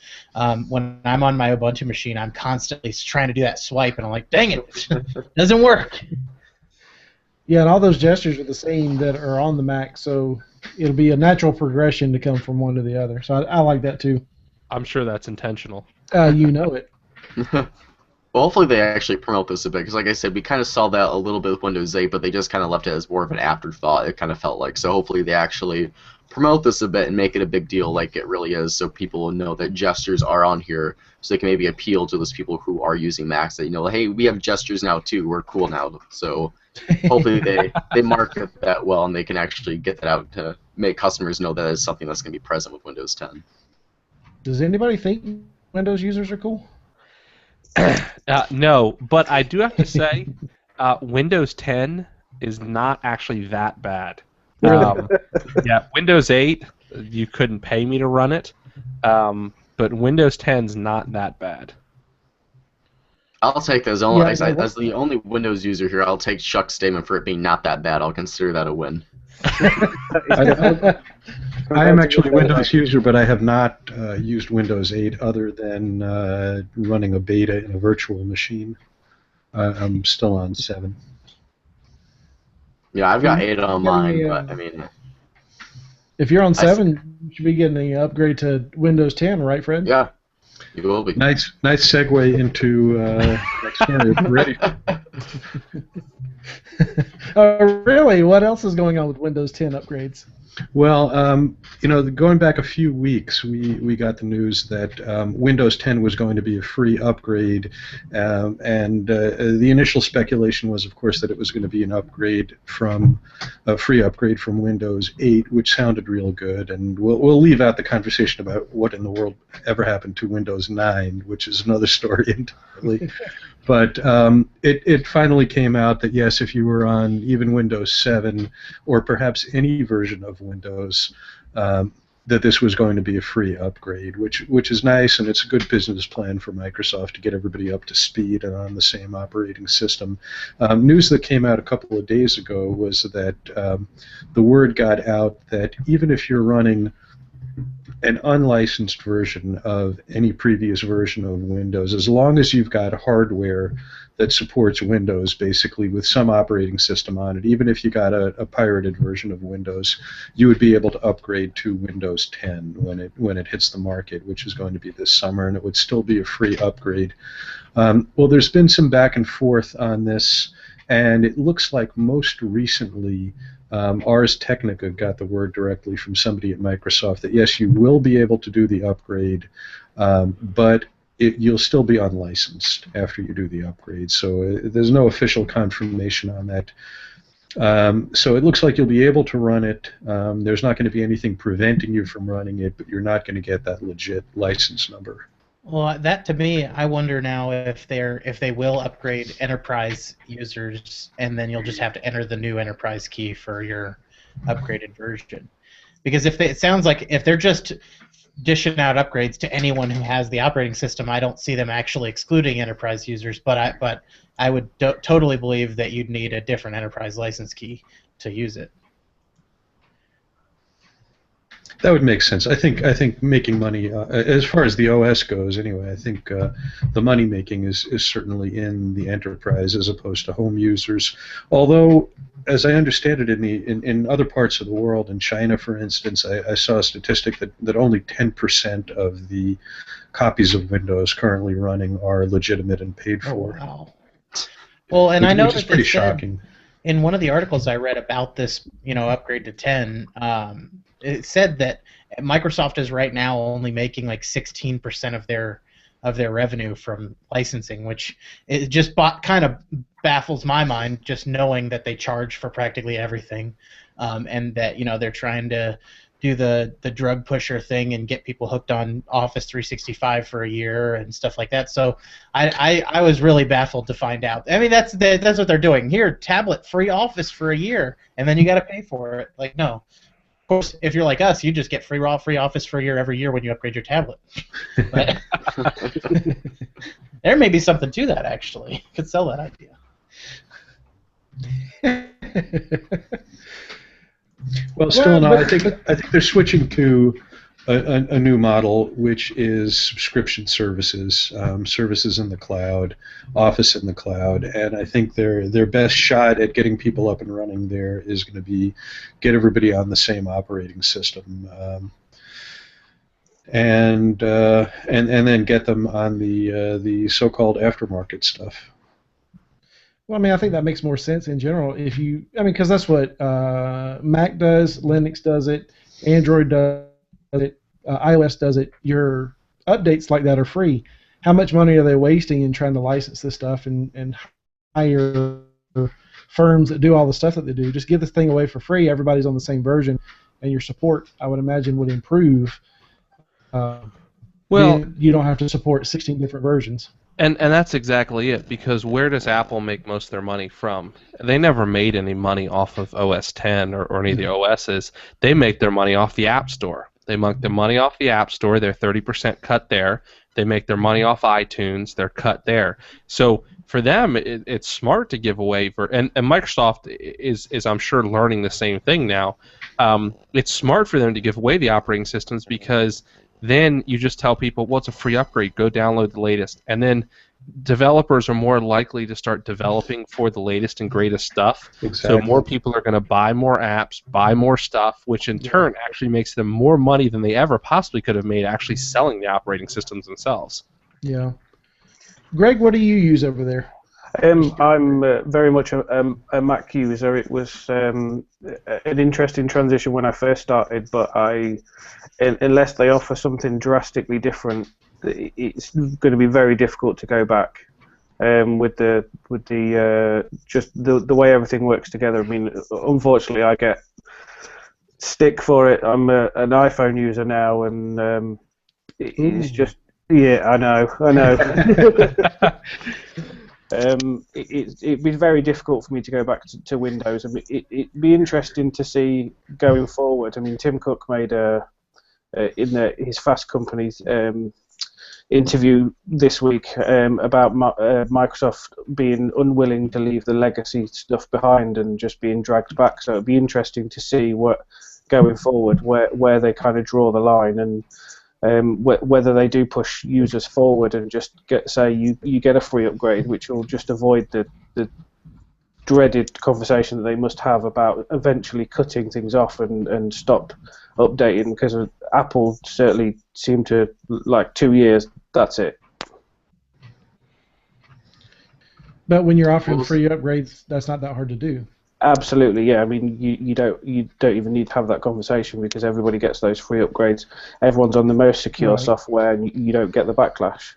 when I'm on my Ubuntu machine, I'm constantly trying to do that swipe, and I'm like, dang it, it doesn't work. Yeah, and all those gestures are the same that are on the Mac, so it'll be a natural progression to come from one to the other. So I like that too. I'm sure that's intentional. You know it. Well, hopefully they actually promote this a bit, because like I said, we kind of saw that a little bit with Windows 8, but they just kind of left it as more of an afterthought, it kind of felt like. So hopefully they actually promote this a bit and make it a big deal like it really is, so people will know that gestures are on here, so they can maybe appeal to those people who are using Macs that, hey, we have gestures now too, we're cool now. So hopefully they market that well, and they can actually get that out to make customers know that is something that's going to be present with Windows 10. Does anybody think Windows users are cool? No, but I do have to say, Windows 10 is not actually that bad. Yeah, Windows 8, you couldn't pay me to run it, but Windows 10's not that bad. I'll take those. Yeah, As the only Windows user here, I'll take Chuck's statement for it being not that bad. I'll consider that a win. I am actually a Windows user, but I have not used Windows 8 other than running a beta in a virtual machine. I'm still on 7. Yeah, I've got 8 on mine, but I mean... If you're on 7, you should be getting the upgrade to Windows 10, right, Fred? Yeah, you will be. Nice segue into that story. Ready? Really? What else is going on with Windows 10 upgrades? Well, going back a few weeks, we got the news that Windows 10 was going to be a free upgrade, and the initial speculation was, of course, that it was going to be a free upgrade from Windows 8, which sounded real good. And we'll leave out the conversation about what in the world ever happened to Windows 9, which is another story entirely. But it finally came out that, yes, if you were on even Windows 7 or perhaps any version of Windows, that this was going to be a free upgrade, which is nice, and it's a good business plan for Microsoft to get everybody up to speed and on the same operating system. News that came out a couple of days ago was that the word got out that even if you're running an unlicensed version of any previous version of Windows, as long as you've got hardware that supports Windows, basically with some operating system on it, even if you got a pirated version of Windows, you would be able to upgrade to Windows 10 when it hits the market, which is going to be this summer, and it would still be a free upgrade. Well, there's been some back and forth on this, and it looks like most recently Ars Technica got the word directly from somebody at Microsoft that yes, you will be able to do the upgrade, but you'll still be unlicensed after you do the upgrade. So there's no official confirmation on that. So it looks like you'll be able to run it. There's not going to be anything preventing you from running it, but you're not going to get that legit license number. Well, that to me, I wonder now if they will upgrade enterprise users, and then you'll just have to enter the new enterprise key for your upgraded version. Because it sounds like if they're just dishing out upgrades to anyone who has the operating system, I don't see them actually excluding enterprise users. But I would totally believe that you'd need a different enterprise license key to use it. That would make sense. I think making money, as far as the OS goes, anyway. I think the money making is certainly in the enterprise as opposed to home users. Although, as I understand it, in other parts of the world, in China, for instance, I saw a statistic that only 10% of the copies of Windows currently running are legitimate and paid for. Oh, wow. Well, and I know which is pretty shocking. In one of the articles I read about this, upgrade to 10. It said that Microsoft is right now only making like 16% of their revenue from licensing, which it just kind of baffles my mind, just knowing that they charge for practically everything, and that they're trying to do the drug pusher thing and get people hooked on Office 365 for a year and stuff like that. So I was really baffled to find out. I mean, that's what they're doing here. Tablet free Office for a year, and then you got to pay for it. Like, no. Of course, if you're like us, you just get free Office for a year every year when you upgrade your tablet. But there may be something to that, actually. Could sell that idea. Well, still no. I think they're switching to a new model, which is subscription services, services in the cloud, Office in the cloud, and I think their best shot at getting people up and running there is going to be get everybody on the same operating system, and then get them on the so-called aftermarket stuff. Well, I mean, I think that makes more sense in general. Because that's what Mac does, Linux does it, Android does it, iOS does it. Your updates like that are free. How much money are they wasting in trying to license this stuff and hire firms that do all the stuff that they do? Just give this thing away for free. Everybody's on the same version, and your support, I would imagine, would improve. Well, then you don't have to support 16 different versions. and that's exactly it, because where does Apple make most of their money from? They never made any money off of OS 10 or any of the OSs. They make their money off the App Store. They make their money off the App Store. They're 30% cut there. They make their money off iTunes. They're cut there. So for them, it's smart to give away and Microsoft is I'm sure learning the same thing now. It's smart for them to give away the operating systems, because then you just tell people, well, it's a free upgrade. Go download the latest. And then developers are more likely to start developing for the latest and greatest stuff. Exactly. So more people are going to buy more apps, buy more stuff, which in turn actually makes them more money than they ever possibly could have made actually selling the operating systems themselves. Yeah. Greg, what do you use over there? I'm very much a Mac user. It was an interesting transition when I first started, but unless they offer something drastically different, it's going to be very difficult to go back. With the just the way everything works together. I mean, unfortunately, I get stick for it. I'm an iPhone user now, and it's just I know. It'd be very difficult for me to go back to Windows. I mean, it'd be interesting to see going forward. I mean, Tim Cook made in his Fast Company's interview this week about Microsoft being unwilling to leave the legacy stuff behind and just being dragged back. So it'd be interesting to see what going forward where they kind of draw the line, and whether they do push users forward and just say you get a free upgrade, which will just avoid the dreaded conversation that they must have about eventually cutting things off and stop updating, because Apple certainly seemed to, like, 2 years, that's it. But when you're offering free upgrades, that's not that hard to do. Absolutely, yeah. I mean, you don't even need to have that conversation, because everybody gets those free upgrades. Everyone's on the most secure software, and you don't get the backlash.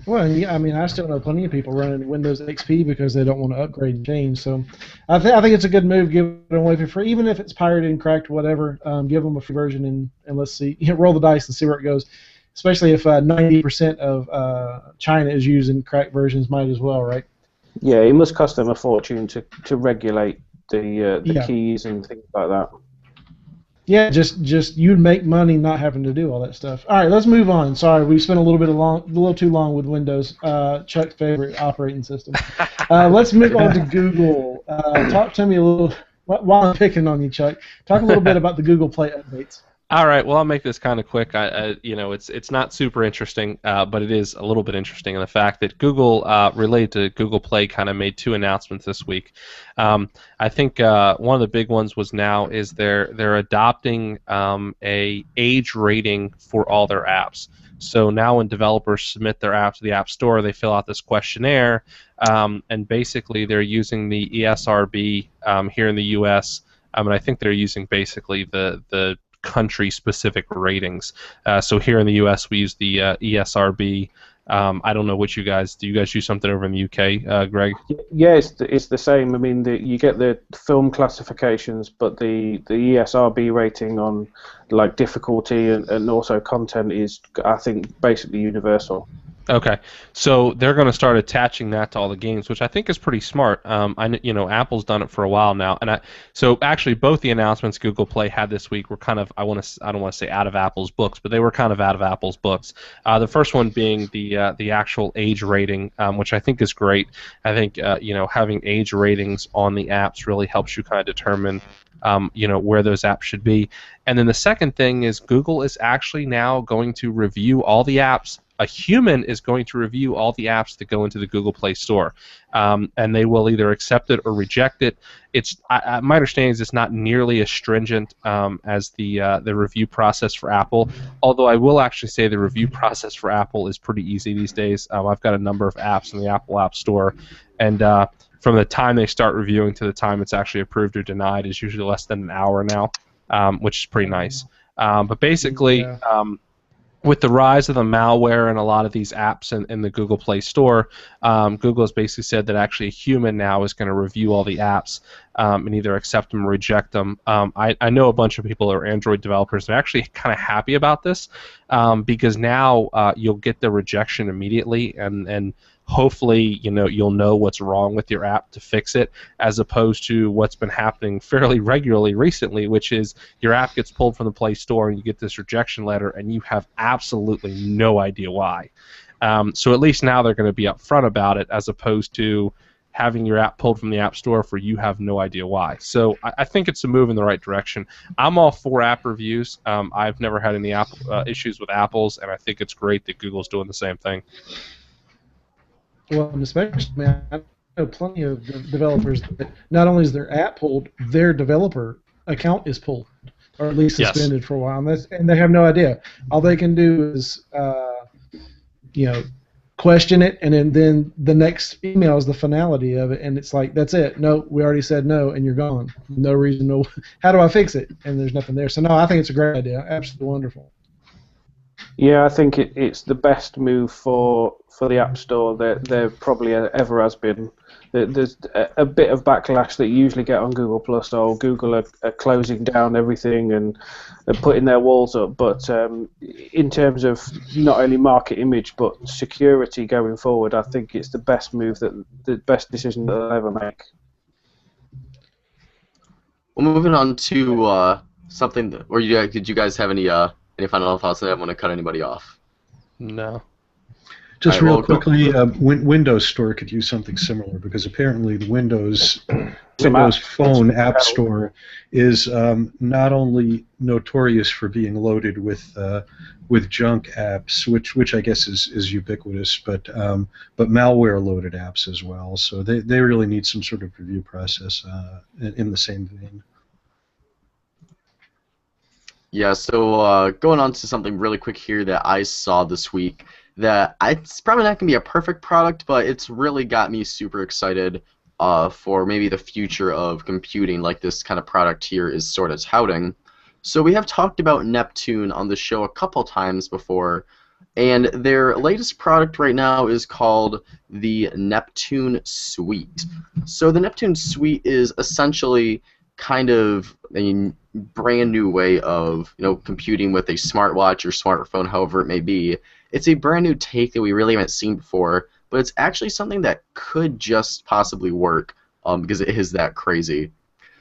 Well, I mean, I still know plenty of people running Windows XP because they don't want to upgrade and change. So I think it's a good move, give it away for free, even if it's pirated and cracked, whatever. Give them a free version and let's see, roll the dice and see where it goes. Especially if 90% of China is using cracked versions, might as well, right? Yeah, it must cost them a fortune to regulate the keys and things like that. Yeah, just you'd make money not having to do all that stuff. All right, let's move on. Sorry, we spent a little too long with Windows, Chuck's favorite operating system. Let's move on to Google. Talk to me a little, while I'm picking on you, Chuck. Talk a little bit about the Google Play updates. All right, well, I'll make this kind of quick. It's not super interesting, but it is a little bit interesting in the fact that Google, related to Google Play, kind of made two announcements this week. I think one of the big ones was they're adopting a age rating for all their apps. So now when developers submit their app to the App Store, they fill out this questionnaire, and basically they're using the ESRB here in the U.S. And I think they're using basically the country-specific ratings. So here in the U.S. we use the ESRB. I don't know what do you guys use something over in the UK, Greg? Yeah, it's the same. I mean, you get the film classifications, but the ESRB rating on like difficulty and also content is, I think, basically universal. Okay, so they're going to start attaching that to all the games, which I think is pretty smart. Apple's done it for a while now, so actually both the announcements Google Play had this week were kind of I don't want to say out of Apple's books, but they were kind of out of Apple's books. The first one being the actual age rating, which I think is great. I think having age ratings on the apps really helps you kind of determine where those apps should be. And then the second thing is Google is actually now going to review all the apps. A human is going to review all the apps that go into the Google Play Store, and they will either accept it or reject it. My understanding is it's not nearly as stringent as the review process for Apple, although I will actually say the review process for Apple is pretty easy these days. I've got a number of apps in the Apple App Store, and from the time they start reviewing to the time it's actually approved or denied is usually less than an hour now, which is pretty nice. But basically... with the rise of the malware and a lot of these apps in the Google Play Store, Google has basically said that actually a human now is going to review all the apps and either accept them or reject them. I know a bunch of people who are Android developers and are actually kind of happy about this because now you'll get the rejection immediately, and hopefully you'll know what's wrong with your app to fix it, as opposed to what's been happening fairly regularly recently, which is your app gets pulled from the Play Store and you get this rejection letter and you have absolutely no idea why. So at least now they're going to be upfront about it, as opposed to having your app pulled from the App Store for you have no idea why. So I think it's a move in the right direction. I'm all for app reviews. I've never had any issues with Apple's, and I think it's great that Google's doing the same thing. Well, especially, I know plenty of developers that not only is their app pulled, their developer account is pulled, or at least suspended for a while, and they have no idea. All they can do is, question it, and then the next email is the finality of it, and it's like, that's it. No, we already said no, and you're gone. No reason. No. How do I fix it? And there's nothing there. So no, I think it's a great idea. Absolutely wonderful. Yeah, I think it's the best move for the App Store that there probably ever has been. There's a bit of backlash that you usually get on Google Plus, or Google are closing down everything and putting their walls up. But in terms of not only market image but security going forward, I think it's the best decision that they'll ever make. Well, moving on to something. Did you guys have any final thoughts? I don't want to cut anybody off. No. Just real quickly, Windows Store could use something similar, because apparently the Windows Phone App Store is not only notorious for being loaded with junk apps, which I guess is ubiquitous, but malware-loaded apps as well. So they really need some sort of review process in the same vein. Yeah, so going on to something really quick here that I saw this week, that it's probably not going to be a perfect product, but it's really got me super excited for maybe the future of computing, like this kind of product here is sort of touting. So we have talked about Neptune on the show a couple times before, and their latest product right now is called the Neptune Suite. So the Neptune Suite is essentially kind of a brand new way of computing with a smartwatch or smartphone, however it may be. It's a brand new take that we really haven't seen before, but it's actually something that could just possibly work because it is that crazy.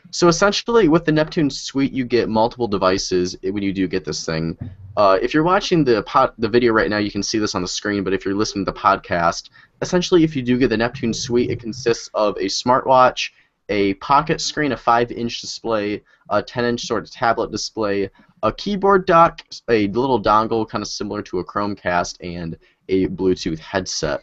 So essentially, with the Neptune Suite, you get multiple devices when you do get this thing. If you're watching the video right now, you can see this on the screen, but if you're listening to the podcast, essentially, if you do get the Neptune Suite, it consists of a smartwatch, a pocket screen, a 5-inch display, a 10-inch sort of tablet display, a keyboard dock, a little dongle kind of similar to a Chromecast, and a Bluetooth headset.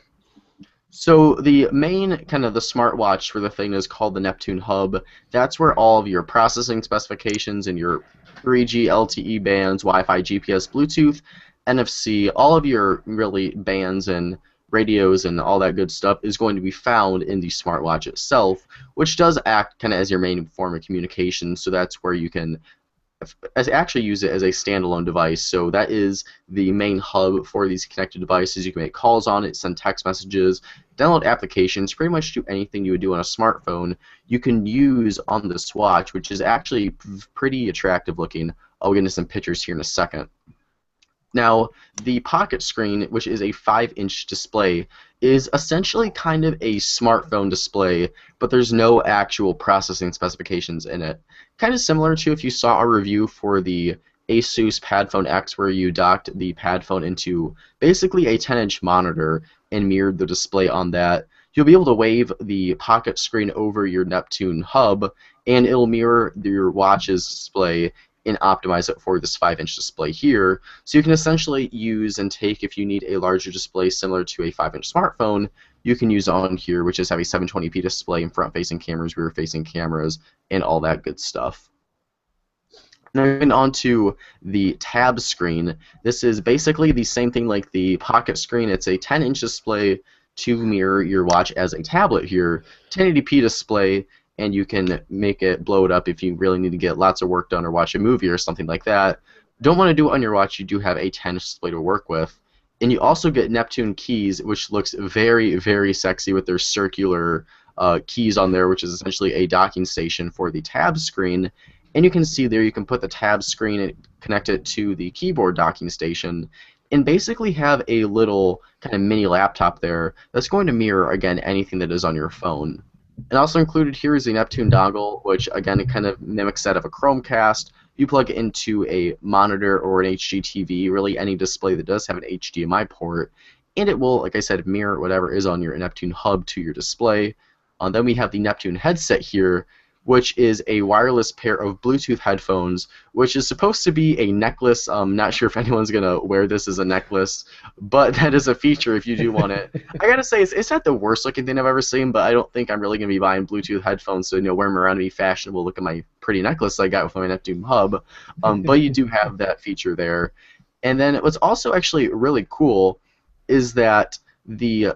So the main kind of the smartwatch for the thing is called the Neptune Hub. That's where all of your processing specifications and your 3G, LTE bands, Wi-Fi, GPS, Bluetooth, NFC, all of your really bands and radios and all that good stuff is going to be found in the smartwatch itself, which does act kind of as your main form of communication. So that's where you can actually use it as a standalone device. So that is the main hub for these connected devices. You can make calls on it, send text messages, download applications, pretty much do anything you would do on a smartphone you can use on this watch, which is actually pretty attractive looking. I'll get into some pictures here in a second. Now, the pocket screen, which is a 5-inch display, is essentially kind of a smartphone display, but there's no actual processing specifications in it. Kind of similar to if you saw a review for the Asus Padphone X, where you docked the Padphone into basically a 10-inch monitor and mirrored the display on that. You'll be able to wave the pocket screen over your Neptune Hub, and it'll mirror your watch's display and optimize it for this 5-inch display here. So you can essentially use and take, if you need a larger display similar to a 5-inch smartphone, you can use on here, which is have a 720p display and front-facing cameras, rear-facing cameras, and all that good stuff. Now moving on to the tab screen. This is basically the same thing like the pocket screen. It's a 10-inch display to mirror your watch as a tablet here, 1080p display, and you can make it blow it up if you really need to get lots of work done or watch a movie or something like that. don't want to do it on your watch, you do have a 10-inch display to work with. And you also get Neptune keys, which looks very, very sexy with their circular keys on there, which is essentially a docking station for the tab screen. And you can see there you can put the tab screen and connect it to the keyboard docking station and basically have a little kind of mini laptop there that's going to mirror, again, anything that is on your phone. And also included here is the Neptune dongle, which, again, it kind of mimics that of a Chromecast. You plug it into a monitor or an HDTV, really any display that does have an HDMI port, and it will, like I said, mirror whatever is on your Neptune hub to your display. Then we have the Neptune headset here, which is a wireless pair of Bluetooth headphones, which is supposed to be a necklace. I'm not sure if anyone's going to wear this as a necklace, but that is a feature if you do want it. I got to say, it's not the worst looking thing I've ever seen, but I don't think I'm really going to be buying Bluetooth headphones to wear them around and be fashionable, look at my pretty necklace I got with my Neptune hub. But you do have that feature there. And then what's also actually really cool is that the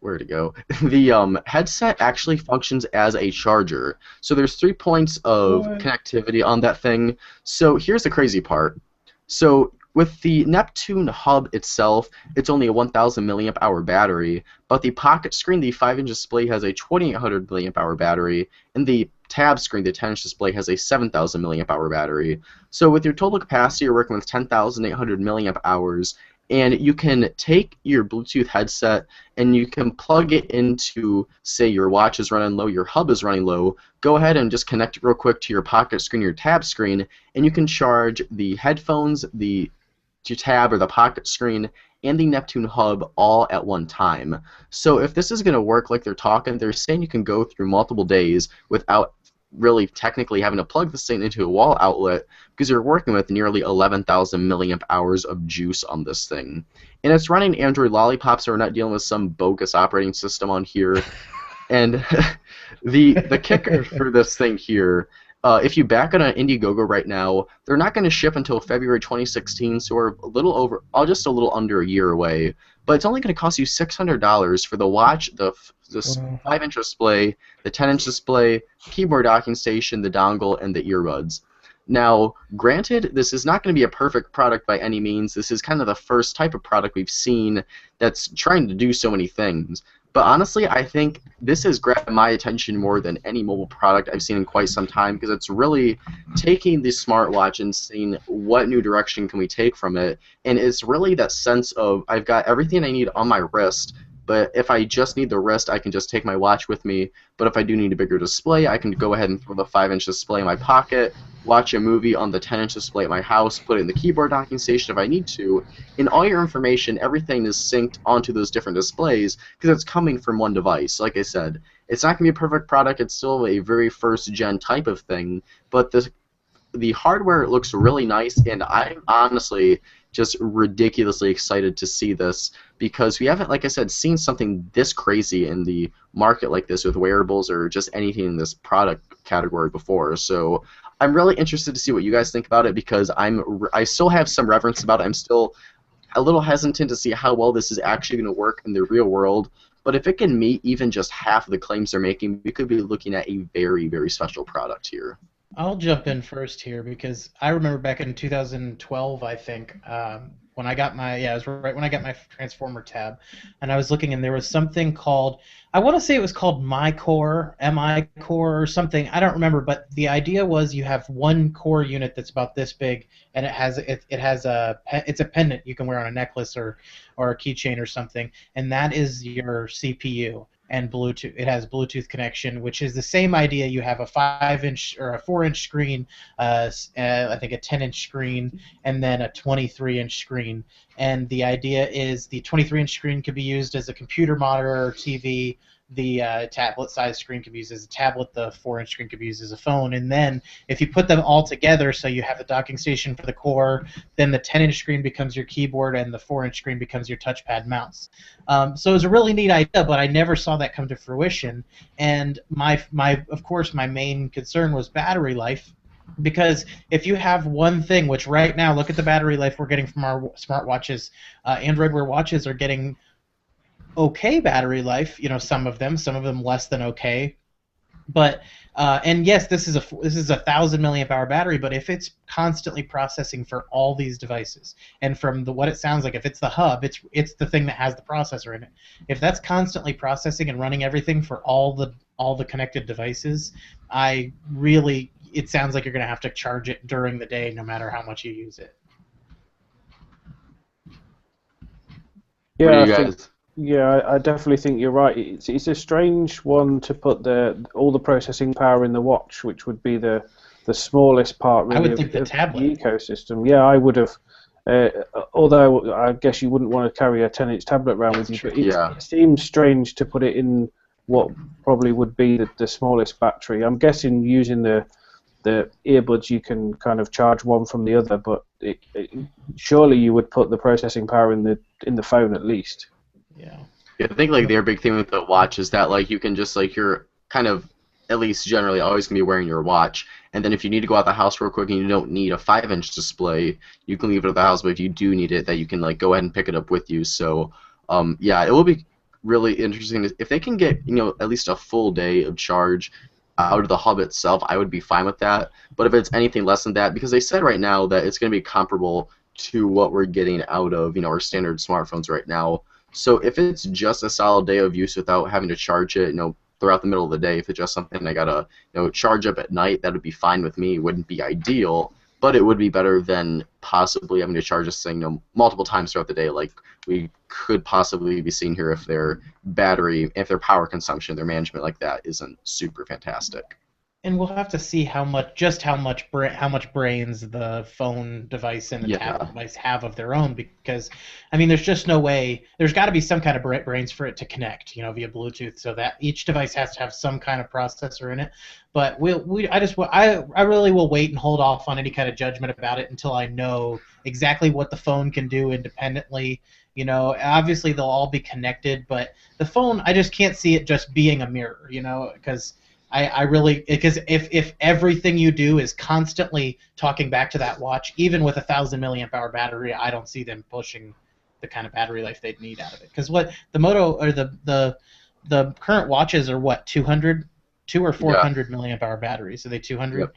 where to go? The headset actually functions as a charger. So there's 3 points of connectivity on that thing. So here's the crazy part. So with the Neptune hub itself, it's only a 1,000 milliamp hour battery, but the pocket screen, the 5-inch display, has a 2,800 milliamp hour battery, and the tab screen, the 10-inch display, has a 7,000 milliamp hour battery. So with your total capacity, you're working with 10,800 milliamp hours. And you can take your Bluetooth headset and you can plug it into, say, your watch is running low, your hub is running low. Go ahead and just connect it real quick to your pocket screen, your tab screen, and you can charge the headphones, your tab or the pocket screen, and the Neptune hub all at one time. So if this is going to work like they're saying you can go through multiple days without really technically having to plug this thing into a wall outlet, because you're working with nearly 11,000 milliamp hours of juice on this thing. And it's running Android Lollipop, so we're not dealing with some bogus operating system on here. And the kicker for this thing here, if you back it on Indiegogo right now, they're not going to ship until February 2016, so we're just a little under a year away. But it's only going to cost you $600 for the watch, the 5-inch display, the 10-inch display, keyboard docking station, the dongle, and the earbuds. Now, granted, this is not going to be a perfect product by any means. This is kind of the first type of product we've seen that's trying to do so many things. But honestly, I think this has grabbed my attention more than any mobile product I've seen in quite some time, because it's really taking the smartwatch and seeing what new direction can we take from it. And it's really that sense of I've got everything I need on my wrist, but if I just need the wrist, I can just take my watch with me. But if I do need a bigger display, I can go ahead and throw the 5-inch display in my pocket, watch a movie on the 10-inch display at my house, put it in the keyboard docking station if I need to, and all your information, everything is synced onto those different displays because it's coming from one device. Like I said, it's not going to be a perfect product. It's still a very first-gen type of thing, but the hardware looks really nice, and I'm honestly just ridiculously excited to see this, because we haven't, like I said, seen something this crazy in the market like this with wearables or just anything in this product category before. So I'm really interested to see what you guys think about it, because I still have some reverence about it. I'm still a little hesitant to see how well this is actually going to work in the real world. But if it can meet even just half of the claims they're making, we could be looking at a very, very special product here. I'll jump in first here, because I remember back in 2012, I think, when I got my, it was right when I got my Transformer tab, and I was looking, and there was something called, I want to say it was called MyCore, MI-Core or something, I don't remember, but the idea was you have one core unit that's about this big, and it's a pendant you can wear on a necklace or a keychain or something, and that is your CPU. And Bluetooth. It has Bluetooth connection, which is the same idea. You have a 5-inch or a 4-inch screen, I think a 10-inch screen, and then a 23-inch screen. And the idea is the 23-inch screen could be used as a computer monitor or TV. The tablet-sized screen could be used as a tablet. The 4-inch screen could be used as a phone. And then if you put them all together, so you have a docking station for the core, then the 10-inch screen becomes your keyboard, and the 4-inch screen becomes your touchpad mouse. So it was a really neat idea, but I never saw that come to fruition. And of course, my main concern was battery life. Because if you have one thing, which right now, look at the battery life we're getting from our smartwatches. Android Wear watches are getting okay battery life, some of them less than okay. But and yes, this is a 1,000 milliamp hour battery. But if it's constantly processing for all these devices, and from what it sounds like, if it's the hub, it's the thing that has the processor in it. If that's constantly processing and running everything for all the connected devices, it sounds like you're going to have to charge it during the day, no matter how much you use it. What do Yeah, you I think. guys? Yeah, I definitely think you're right. It's a strange one to put all the processing power in the watch, which would be the smallest part I really would think the of tablet. the ecosystem. Yeah, I would have. Although I guess you wouldn't want to carry a 10-inch tablet around with you, but Yeah. it seems strange to put it in what probably would be the smallest battery. I'm guessing using the earbuds you can kind of charge one from the other, but surely you would put the processing power in the phone at least. Yeah. Yeah, I think like their big thing with the watch is that like you can just like you're kind of at least generally always gonna be wearing your watch, and then if you need to go out the house real quick and you don't need a 5-inch display, you can leave it at the house. But if you do need it, that you can like go ahead and pick it up with you. So yeah, it will be really interesting if they can get at least a full day of charge out of the hub itself. I would be fine with that. But if it's anything less than that, because they said right now that it's going to be comparable to what we're getting out of our standard smartphones right now. So if it's just a solid day of use without having to charge it, throughout the middle of the day, if it's just something I gotta, charge up at night, that would be fine with me. It wouldn't be ideal, but it would be better than possibly having to charge this thing, multiple times throughout the day, like we could possibly be seeing here if their battery, if their power consumption, their management like that isn't super fantastic. And we'll have to see how much brains the phone device and the Yeah. tablet device have of their own, because I mean there's just no way. There's got to be some kind of brains for it to connect, via Bluetooth, so that each device has to have some kind of processor in it. But I really will wait and hold off on any kind of judgment about it until I know exactly what the phone can do independently. Obviously they'll all be connected, but the phone, I just can't see it just being a mirror, because because if everything you do is constantly talking back to that watch, even with a 1,000 milliamp hour battery, I don't see them pushing the kind of battery life they'd need out of it. Because what the Moto or the current watches are 200 or 400 milliamp hour batteries. Are they 200? Yep.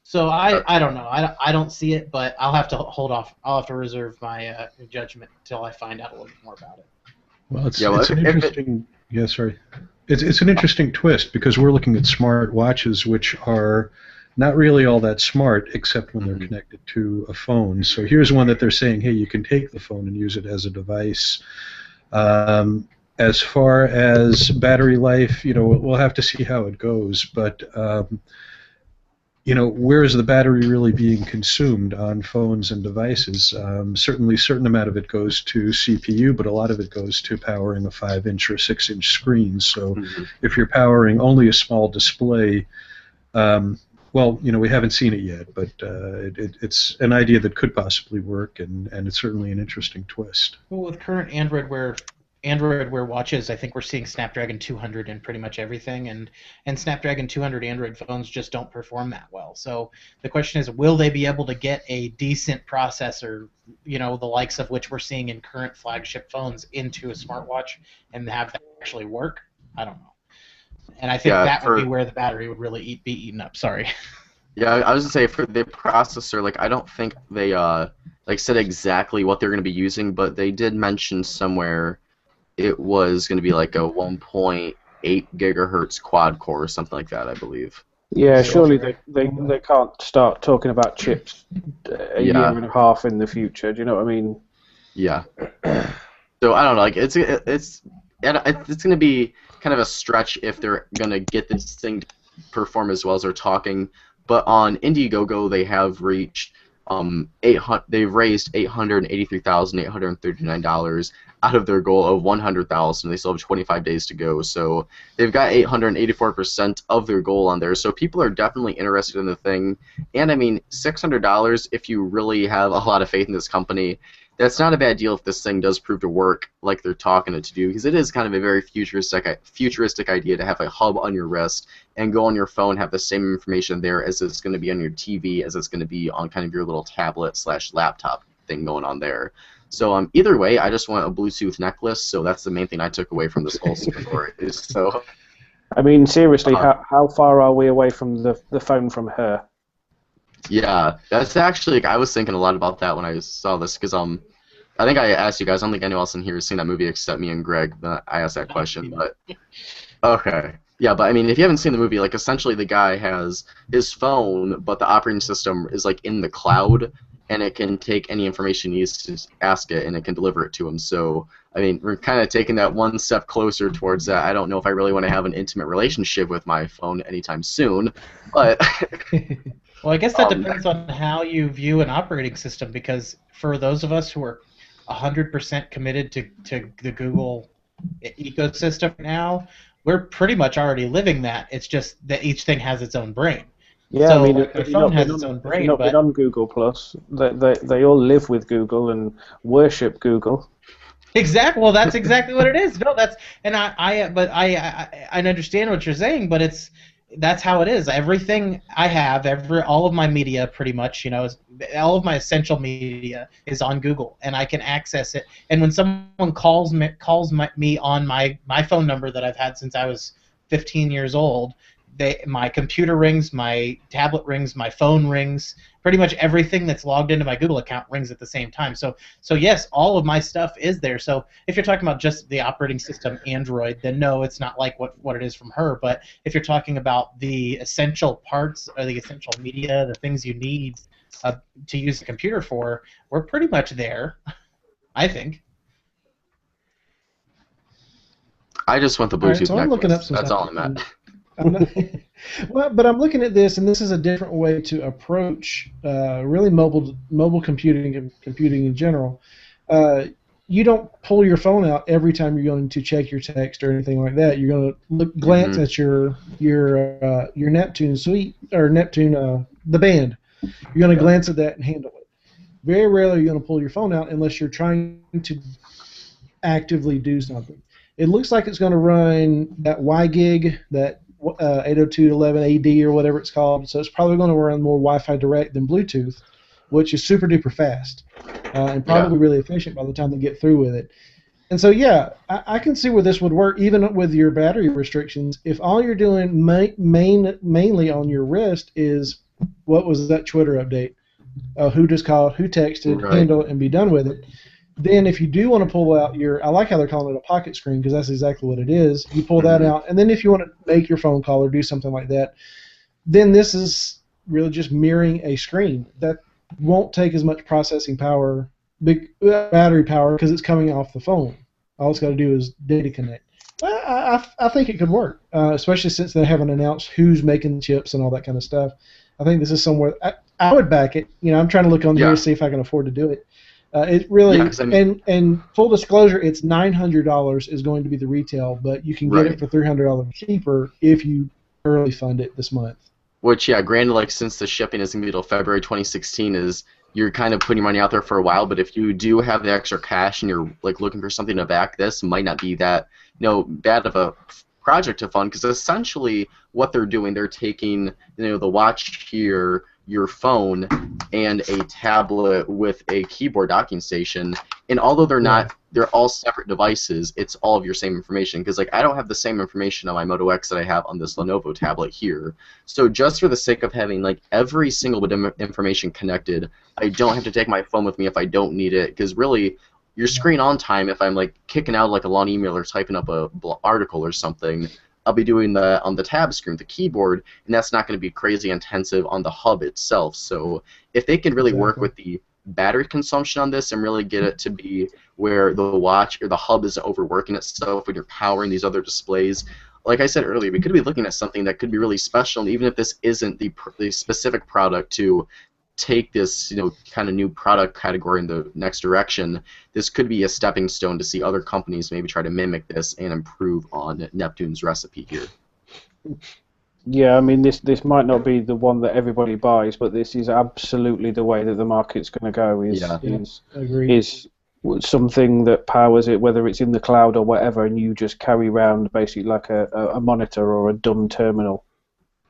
So I don't know. I don't see it, but I'll have to hold off. I'll have to reserve my judgment until I find out a little bit more about it. Well, it's an interesting. Yeah, sorry. It's an interesting twist because we're looking at smart watches, which are not really all that smart, except when they're connected to a phone. So here's one that they're saying, hey, you can take the phone and use it as a device. As far as battery life, we'll have to see how it goes, but. Where is the battery really being consumed on phones and devices? Certainly, a certain amount of it goes to CPU, but a lot of it goes to powering a 5-inch or 6-inch screen. So, if you're powering only a small display, we haven't seen it yet, but it's an idea that could possibly work, and it's certainly an interesting twist. Well, with current Android Wear watches, I think we're seeing Snapdragon 200 in pretty much everything, and Snapdragon 200 Android phones just don't perform that well. So the question is, will they be able to get a decent processor, the likes of which we're seeing in current flagship phones, into a smartwatch and have that actually work? I don't know. And I think that would be where the battery would really be eaten up. Sorry. Yeah, I was gonna say for the processor, I don't think they said exactly what they're gonna be using, but they did mention somewhere it was going to be like a 1.8 gigahertz quad core or something like that, I believe. Yeah, surely they can't start talking about chips a year and a half in the future. Do you know what I mean? Yeah. So I don't know. It's going to be kind of a stretch if they're going to get this thing to perform as well as they're talking. But on Indiegogo, they have reached they've raised $883,839 out of their goal of $100,000. They still have 25 days to go, so they've got 884% of their goal on there. So people are definitely interested in the thing, and I mean, $600 if you really have a lot of faith in this company. That's not a bad deal if this thing does prove to work like they're talking it to do, because it is kind of a very futuristic idea to have a hub on your wrist and go on your phone, have the same information there as it's going to be on your TV, as it's going to be on kind of your little tablet/laptop thing going on there. So either way, I just want a Bluetooth necklace, so that's the main thing I took away from this whole story. So I mean, seriously, Uh, how far are we away from the phone from her? yeah, that's actually like, I was thinking a lot about that when I saw this because I think I asked you guys. I don't think anyone else in here has seen that movie except me and Greg. But I asked that question, but okay. Yeah, but I mean, if you haven't seen the movie, like essentially the guy has his phone, but the operating system is like in the cloud, and it can take any information he needs to ask it, and it can deliver it to him. So, I mean, we're kind of taking that one step closer towards that. I don't know if I really want to have an intimate relationship with my phone anytime soon, but Well, I guess that um, depends on how you view an operating system, because for those of us who are 100% committed to the Google ecosystem now, we're pretty much already living that. It's just that each thing has its own brain. Yeah, I So mean, like my phone has its own if you've brain, not been but on Google Plus, they all live with Google and worship Google. exactly. Well, that's exactly what it is. No, that's and I understand what you're saying, but that's how it is. Everything I have, all of my media, pretty much, all of my essential media is on Google, and I can access it. And when someone me on my phone number that I've had since I was 15 years old, my computer rings, my tablet rings, my phone rings. Pretty much everything that's logged into my Google account rings at the same time. So yes, all of my stuff is there. So if you're talking about just the operating system Android, then no, it's not like what it is from her. But if you're talking about the essential parts or the essential media, the things you need to use a computer for, we're pretty much there, I think. I just want the All right, Bluetooth so I'm looking up necklace. some That's stuff. all I'm at. I'm not, well, but I'm looking at this, and this is a different way to approach really mobile computing and computing in general. You don't pull your phone out every time you're going to check your text or anything like that. You're going to glance at your Neptune suite or Neptune the band. You're going to glance at that and handle it. Very rarely are you going to pull your phone out unless you're trying to actively do something. It looks like it's going to run that WiGig, that 802.11ad or whatever it's called. So it's probably going to run more Wi-Fi direct than Bluetooth, which is super duper fast and probably really efficient by the time they get through with it. And so yeah, I can see where this would work even with your battery restrictions. If all you're doing mainly on your wrist is what was that Twitter update? Who just called, who texted, Right. handle it, and be done with it. Then if you do want to pull out I like how they're calling it a pocket screen because that's exactly what it is. You pull that out, and then if you want to make your phone call or do something like that, then this is really just mirroring a screen. That won't take as much processing power, big battery power, because it's coming off the phone. All it's got to do is data connect. I think it could work, especially since they haven't announced who's making the chips and all that kind of stuff. I think this is somewhere I would back it. I'm trying to look on here to see if I can afford to do it. It really and full disclosure, it's $900 is going to be the retail, but you can get it for $300 cheaper if you early fund it this month. Which, yeah, granted, like since the shipping isn't until February 2016, you're kind of putting money out there for a while. But if you do have the extra cash and you're like looking for something to back this, might not be that bad of a project to fund, because essentially what they're doing, they're taking the watch here, your phone, and a tablet with a keyboard docking station, and although they're all separate devices, it's all of your same information, because like I don't have the same information on my Moto X that I have on this Lenovo tablet here. So just for the sake of having like every single bit of information connected, I don't have to take my phone with me if I don't need it, because really your screen on time, if I'm like kicking out like a long email or typing up a article or something, I'll be doing that on the tab screen, the keyboard, and that's not going to be crazy intensive on the hub itself. So if they can really work with the battery consumption on this and really get it to be where the watch or the hub isn't overworking itself when you're powering these other displays, like I said earlier, we could be looking at something that could be really special, and even if this isn't the specific product to take this kind of new product category in the next direction, this could be a stepping stone to see other companies maybe try to mimic this and improve on Neptune's recipe here. Yeah, I mean this might not be the one that everybody buys, but this is absolutely the way that the market's going to go. Is something that powers it, whether it's in the cloud or whatever, and you just carry around basically like a monitor or a dumb terminal.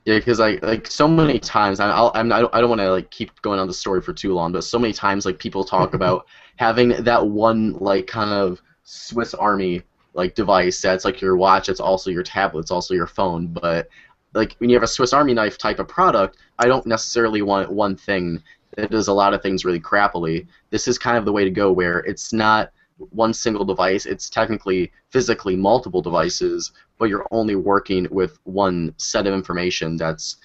Yeah, because like so many times, I don't want to like keep going on the story for too long, but so many times like people talk about having that one like kind of Swiss Army like device that's like your watch, it's also your tablet, it's also your phone. But like when you have a Swiss Army knife type of product, I don't necessarily want one thing that does a lot of things really crappily. This is kind of the way to go, where it's not one single device, it's technically physically multiple devices, but you're only working with one set of information that's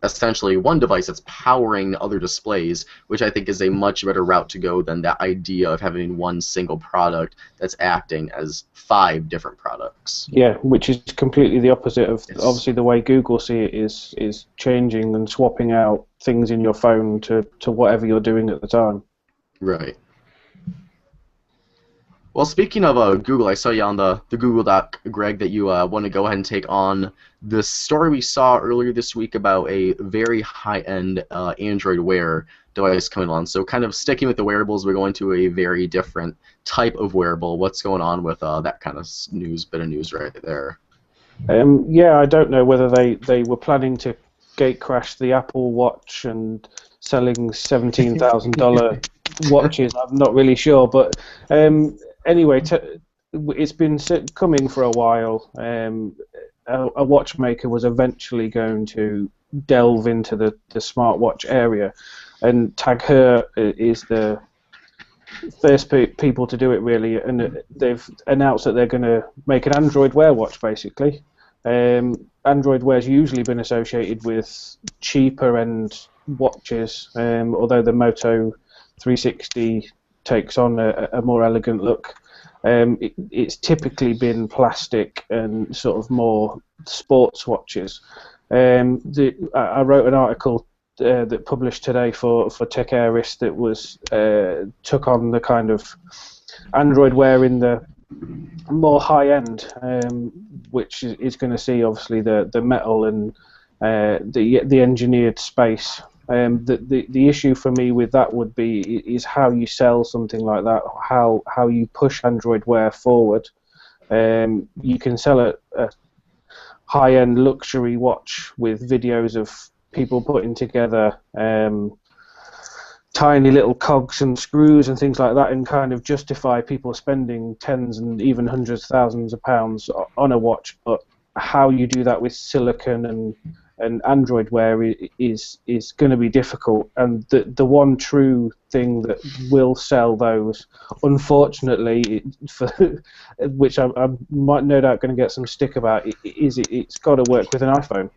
essentially one device that's powering other displays, which I think is a much better route to go than that idea of having one single product that's acting as 5 different products. Yeah, which is completely the opposite of It's- obviously the way Google see it is changing and swapping out things in your phone to whatever you're doing at the time. Right. Well, speaking of Google, I saw you on the Google Doc, Greg, that you want to go ahead and take on the story we saw earlier this week about a very high-end Android Wear device coming along. So kind of sticking with the wearables, we're going to a very different type of wearable. What's going on with that kind of bit of news right there? Yeah, I don't know whether they were planning to gate crash the Apple Watch and selling $17,000 watches. I'm not really sure, but anyway, it's been coming for a while. A watchmaker was eventually going to delve into the smartwatch area, and Tag Heuer is the first people to do it, really, and they've announced that they're going to make an Android Wear watch, basically. Android Wear's usually been associated with cheaper end watches, although the Moto 360 takes on a more elegant look. It's typically been plastic and sort of more sports watches. I wrote an article that published today for Tech Airist that was took on the kind of Android Wear in the more high end, which is going to see obviously the metal and the engineered space. The issue for me with that would be is how you sell something like that, how you push Android Wear forward. You can sell a high-end luxury watch with videos of people putting together tiny little cogs and screws and things like that, and kind of justify people spending tens and even hundreds of thousands of pounds on a watch. But how you do that with silicon and Android Wear is going to be difficult. And the one true thing that will sell those, unfortunately, which I'm no doubt going to get some stick about, is it's got to work with an iPhone.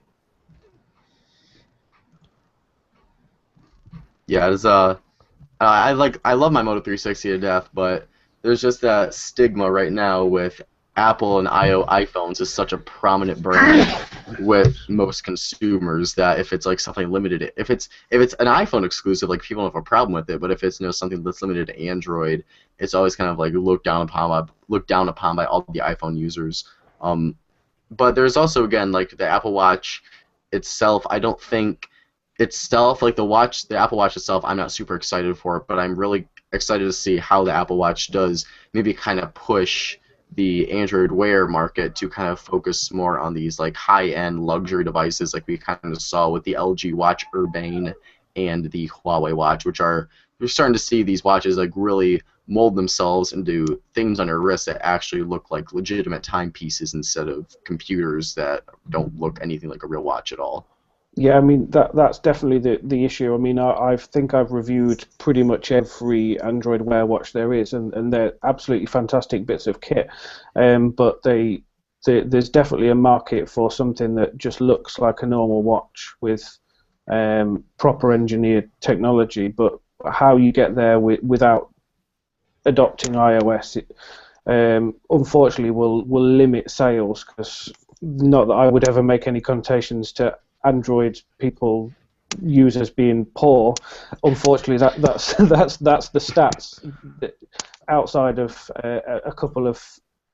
Yeah, it's I love my Moto 360 to death, but there's just that stigma right now with Apple and iPhones is such a prominent brand with most consumers that if it's like something limited, if it's an iPhone exclusive, like people don't have a problem with it, but if it's something that's limited to Android, it's always kind of like looked down upon by all the iPhone users. But there's also, again, like the Apple Watch itself, I don't think itself, like the Apple Watch itself, I'm not super excited for it, but I'm really excited to see how the Apple Watch does maybe kind of push the Android Wear market to kind of focus more on these like high-end luxury devices like we kind of saw with the LG Watch Urbane and the Huawei Watch, which we're starting to see these watches like really mold themselves into things on your wrist that actually look like legitimate timepieces instead of computers that don't look anything like a real watch at all. Yeah, I mean that's definitely the issue. I mean, I think I've reviewed pretty much every Android Wear watch there is, and they're absolutely fantastic bits of kit. But there's definitely a market for something that just looks like a normal watch with proper engineered technology. But how you get there without adopting iOS, unfortunately, will limit sales. Because not that I would ever make any connotations to Android people users being poor. Unfortunately, that's the stats. Outside of a couple of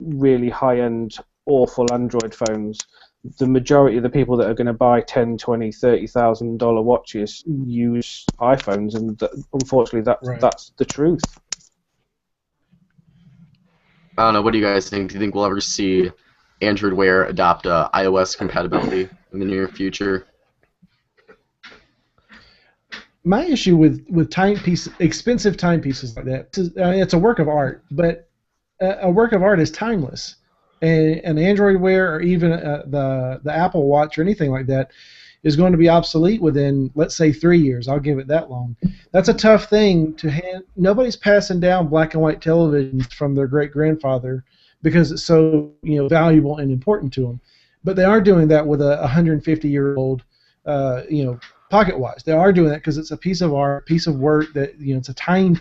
really high-end, awful Android phones, the majority of the people that are going to buy $10,000, $20,000, $30,000 watches use iPhones, and unfortunately, that's the truth. I don't know. What do you guys think? Do you think we'll ever see Android Wear adopt iOS compatibility in the near future? My issue with expensive timepieces like that, it's a work of art, but a work of art is timeless. an Android Wear or even the Apple Watch or anything like that is going to be obsolete within, let's say, 3 years. I'll give it that long. That's a tough thing to hand. Nobody's passing down black and white televisions from their great grandfather because it's so valuable and important to them. But they are doing that with a 150-year-old pocket watch. They are doing that because it's a piece of art, piece of work that it's a tiny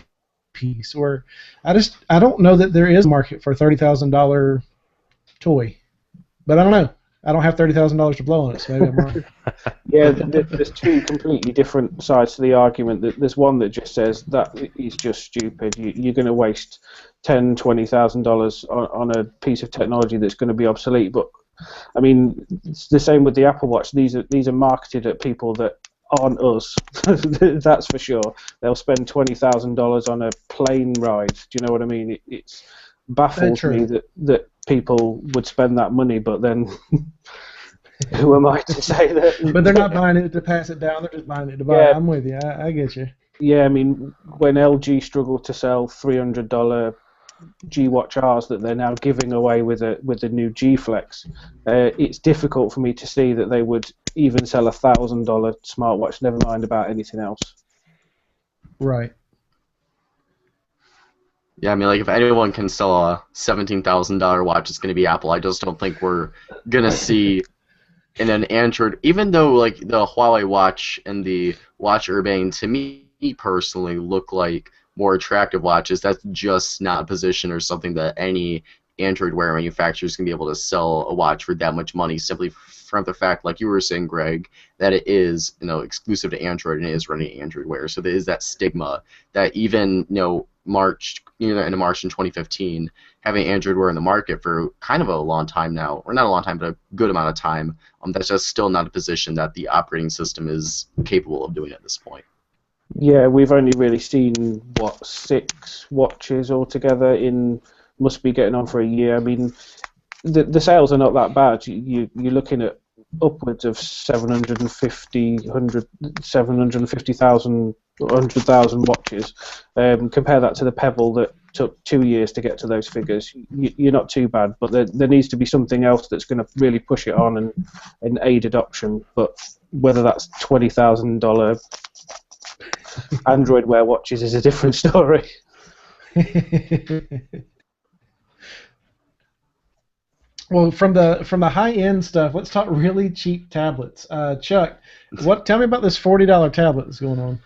piece. Where I don't know that there is a market for a $30,000 toy, but I don't know. I don't have $30,000 to blow on it, so maybe I'm wrong. Yeah, there's two completely different sides to the argument. There's one that just says that is just stupid. You're going to waste $10,000-$20,000 on a piece of technology that's going to be obsolete. But I mean, it's the same with the Apple Watch. These are marketed at people that aren't us. That's for sure. They'll spend $20,000 on a plane ride. Do you know what I mean? It's baffles me that people would spend that money, but then who am I to say that? But they're not buying it to pass it down, they're just buying it to buy it. I'm with you, I get you. Yeah, I mean, when LG struggled to sell $300 G-Watch Rs that they're now giving away with the new G Flex, it's difficult for me to see that they would even sell a $1,000 smartwatch, never mind about anything else. Right. Yeah, I mean, like, if anyone can sell a $17,000 watch, it's going to be Apple. I just don't think we're going to see in an Android, even though, like, the Huawei watch and the Watch Urbane, to me personally, look like more attractive watches. That's just not a position or something that any Android Wear manufacturer is going to be able to sell a watch for that much money, simply from the fact, like you were saying, Greg, that it is exclusive to Android and it is running Android Wear. So there is that stigma that even March in 2015, having Android Wear in the market for kind of a long time now, or not a long time, but a good amount of time, that's just still not a position that the operating system is capable of doing at this point. Yeah, we've only really seen 6 watches altogether must be getting on for a year. I mean, the sales are not that bad. You're looking at upwards of 750,000 100,000 watches. Compare that to the Pebble that took 2 years to get to those figures. You're not too bad, but there needs to be something else that's going to really push it on and aid adoption. But whether that's $20,000 Android Wear watches is a different story. Well, from the high end stuff, let's talk really cheap tablets. Chuck, tell me about this $40 tablet that's going on.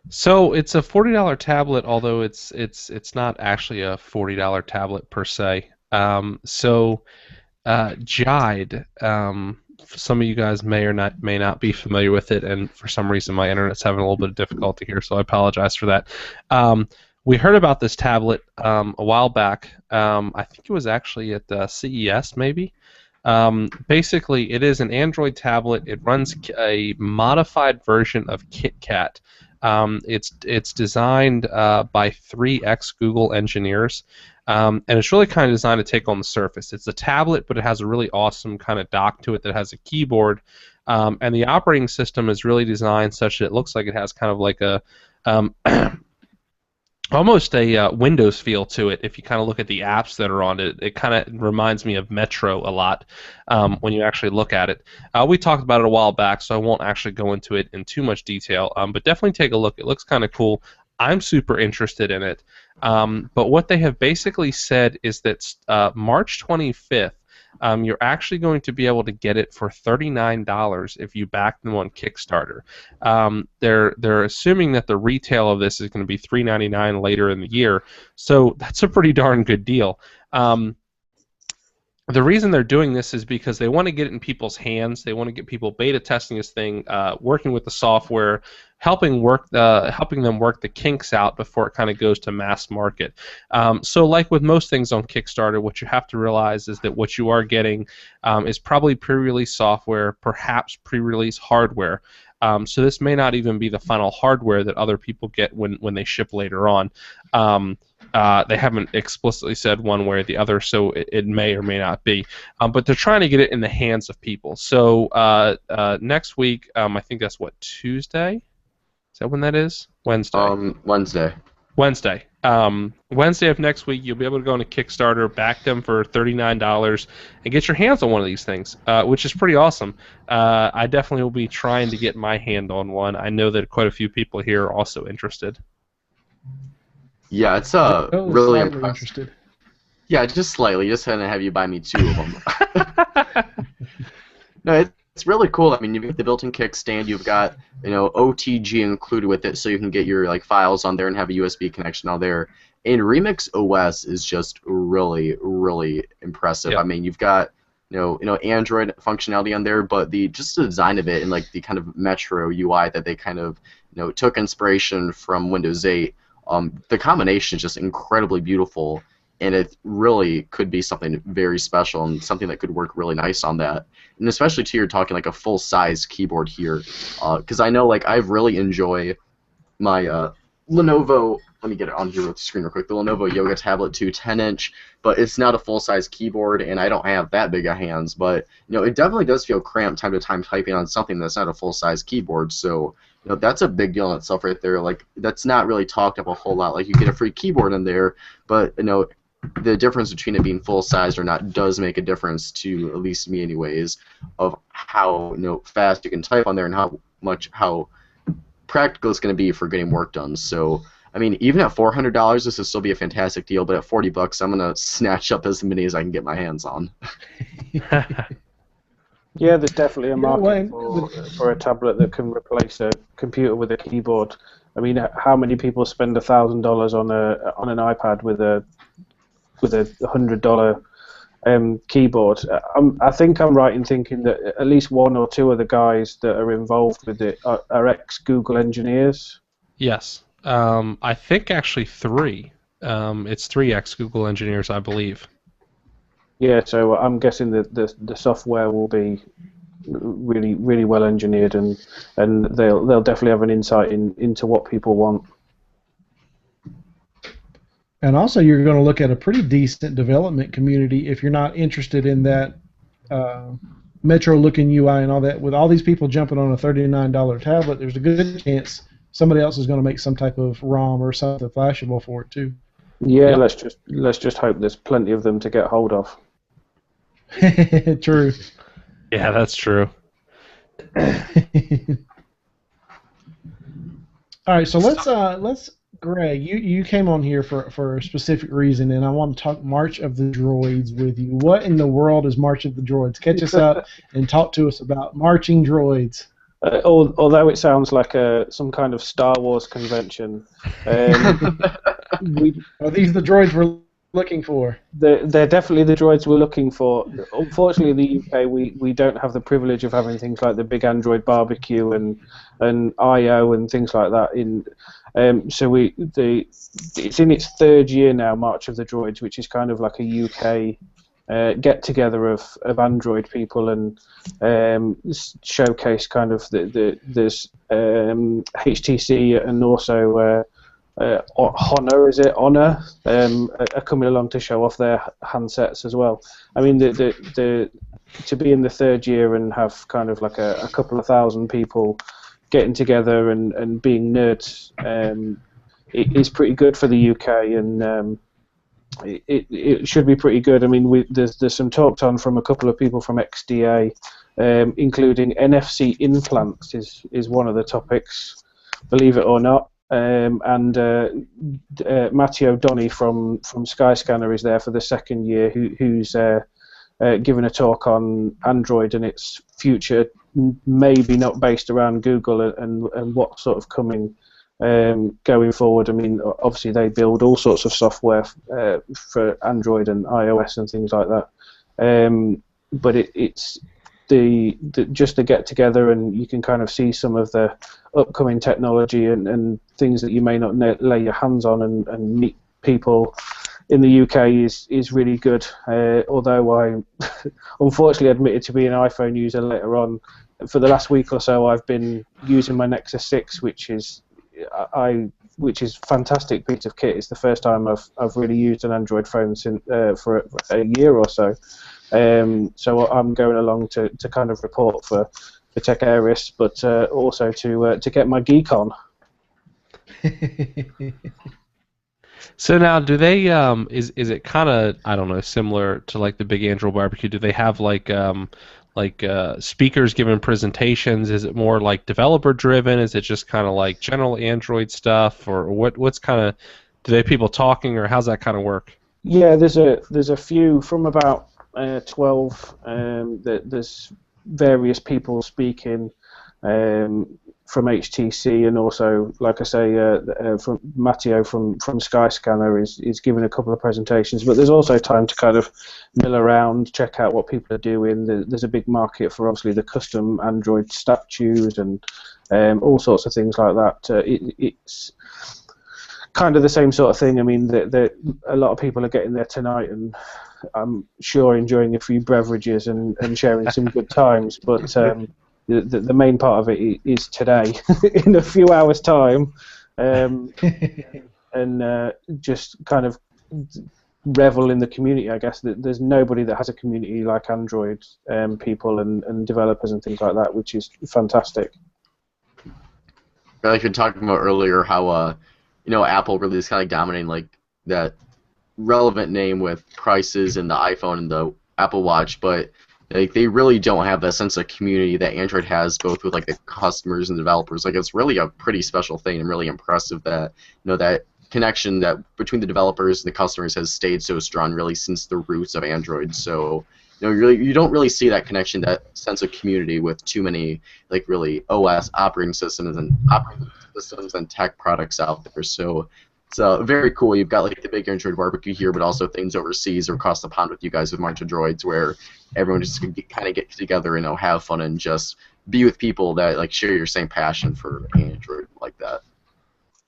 So it's a $40 tablet, although it's not actually a $40 tablet per se. Jide, some of you guys may not be familiar with it, and for some reason my internet's having a little bit of difficulty here, so I apologize for that. We heard about this tablet a while back. I think it was actually at CES, maybe. Basically, it is an Android tablet. It runs a modified version of KitKat. It's designed by 3 ex-Google engineers, and it's really kind of designed to take on the Surface. It's a tablet, but it has a really awesome kind of dock to it that has a keyboard, and the operating system is really designed such that it looks like it has kind of like a almost a Windows feel to it. If you kind of look at the apps that are on it, it kind of reminds me of Metro a lot when you actually look at it. We talked about it a while back, so I won't actually go into it in too much detail, but definitely take a look. It looks kind of cool. I'm super interested in it. But what they have basically said is that March 25th, you're actually going to be able to get it for $39 if you back them on Kickstarter. They're assuming that the retail of this is going to be $3.99 later in the year, so that's a pretty darn good deal. The reason they're doing this is because they want to get it in people's hands. They want to get people beta testing this thing, working with the software, helping them work the kinks out before it kind of goes to mass market. So like with most things on Kickstarter, what you have to realize is that what you are getting is probably pre-release software, perhaps pre-release hardware. So this may not even be the final hardware that other people get when they ship later on. They haven't explicitly said one way or the other, so it may or may not be. But they're trying to get it in the hands of people. So next week, I think that's what, Tuesday? Is that when that is? Wednesday. Wednesday. Wednesday. Wednesday of next week, you'll be able to go into Kickstarter, back them for $39, and get your hands on one of these things, which is pretty awesome. I definitely will be trying to get my hand on one. I know that quite a few people here are also interested. Yeah, it's Joe is really slightly impressive. interested. Yeah, just slightly. Just gonna have you buy me 2 of them. No, it's really cool. I mean, you've got the built-in kickstand. You've got OTG included with it, so you can get your files on there and have a USB connection on there. And Remix OS is just really, really impressive. Yep. I mean, you've got Android functionality on there, but just the design of it and the kind of Metro UI that they kind of took inspiration from Windows 8. The combination is just incredibly beautiful. And it really could be something very special and something that could work really nice on that. And especially too, you're talking a full-size keyboard here, because I know I really enjoy my Lenovo. Let me get it on here with the screen real quick. The Lenovo Yoga Tablet 2 10-inch, but it's not a full-size keyboard, and I don't have that big of hands. But it definitely does feel cramped time to time typing on something that's not a full-size keyboard. So that's a big deal in itself right there. That's not really talked up a whole lot. You get a free keyboard in there, but the difference between it being full-sized or not does make a difference to at least me anyways, of how fast you can type on there and how practical it's going to be for getting work done. So I mean, even at $400 this will still be a fantastic deal, but at $40 I'm going to snatch up as many as I can get my hands on. Yeah, there's definitely a market for a tablet that can replace a computer with a keyboard. I mean, how many people spend $1,000 on an iPad with a $100 keyboard? I think I'm right in thinking that at least 1 or 2 of the guys that are involved with it are ex-Google engineers. Yes. I think actually 3. It's 3 ex-Google engineers, I believe. Yeah, so I'm guessing that the software will be really, really well engineered, and they'll definitely have an insight into what people want. And also, you're going to look at a pretty decent development community if you're not interested in that Metro-looking UI and all that. With all these people jumping on a $39 tablet, there's a good chance somebody else is going to make some type of ROM or something flashable for it too. Yeah, let's just hope there's plenty of them to get hold of. True. Yeah, that's true. All right, so let's Greg, you came on here for a specific reason, and I want to talk March of the Droids with you. What in the world is March of the Droids? Catch us up and talk to us about marching droids. Although it sounds like some kind of Star Wars convention, Are these the droids we're looking for? They're definitely the droids we're looking for. Unfortunately, in the UK, we don't have the privilege of having things like the big Android barbecue and I/O and things like that. So it's in its 3rd year now, March of the Droids, which is kind of like a UK get together of Android people and showcase kind of there's HTC and also Honor are coming along to show off their handsets as well. I mean, to be in the 3rd year and have kind of like a couple of thousand people getting together and being nerds, it is pretty good for the UK, and it should be pretty good. I mean, there's some talks on from a couple of people from XDA, including NFC implants is one of the topics, believe it or not. And Matthew O'Donnell from Skyscanner is there for the 2nd year, who's given a talk on Android and its future, maybe not based around Google and what sort of coming going forward. I mean, obviously they build all sorts of software for Android and iOS and things like that. But it's just to get together, and you can kind of see some of the upcoming technology and things that you may not lay your hands on, and meet people in the UK is really good. Although I unfortunately admitted to being an iPhone user later on, for the last week or so I've been using my Nexus 6, which is fantastic piece of kit. It's the first time I've really used an Android phone since for a year or so. So I'm going along to kind of report for Tech Aris, but also to get my geek on. So now, do they is it kind of, I don't know, similar to like the Big Angel Barbecue? Do they have like speakers giving presentations? Is it more like developer driven? Is it just kind of like general Android stuff, or what's kind of, do they have people talking, or how's that kind of work? Yeah, there's a few from about 12. There's various people speaking from HTC, and also, like I say, from Matteo from Skyscanner is giving a couple of presentations. But there's also time to kind of mill around, check out what people are doing. There's a big market for obviously the custom Android statues and all sorts of things like that. It's kind of the same sort of thing. I mean, a lot of people are getting there tonight, and I'm sure enjoying a few beverages and sharing some good times. But the main part of it is today, in a few hours' time, and just kind of revel in the community. I guess there's nobody that has a community like Android people and developers and things like that, which is fantastic. Like you were talking about earlier, how Apple really is kind of dominating like that relevant name with prices and the iPhone and the Apple Watch, but like they really don't have that sense of community that Android has, both with like the customers and the developers. Like it's really a pretty special thing and really impressive that that connection that between the developers and the customers has stayed so strong really since the roots of Android. So you don't really see that connection, that sense of community with too many like really OS operating systems and tech products out there. So it's very cool. You've got like the Big Android Barbecue here, but also things overseas or across the pond with you guys with March of Droids, where everyone just can kind of get together and have fun and just be with people that like share your same passion for Android like that.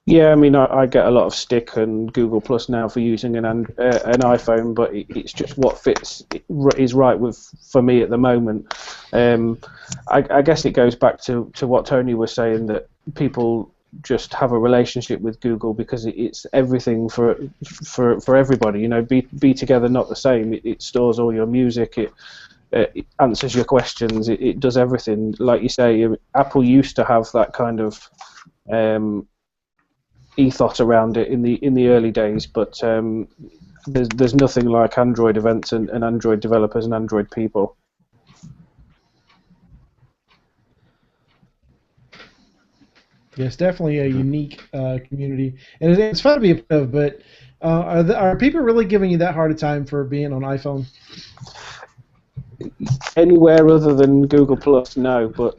Yeah, I mean, I get a lot of stick and Google Plus now for using an iPhone, but it's just what fits is right for me at the moment. I guess it goes back to what Tony was saying, that people just have a relationship with Google because it's everything for everybody. Be together, not the same. It stores all your music. It answers your questions. It does everything. Like you say, Apple used to have that kind of ethos around it in the early days, but there's nothing like Android events and Android developers and Android people. Yes, definitely a unique community, and it's fun to be a part of. But are people really giving you that hard a time for being on iPhone? Anywhere other than Google Plus, no. But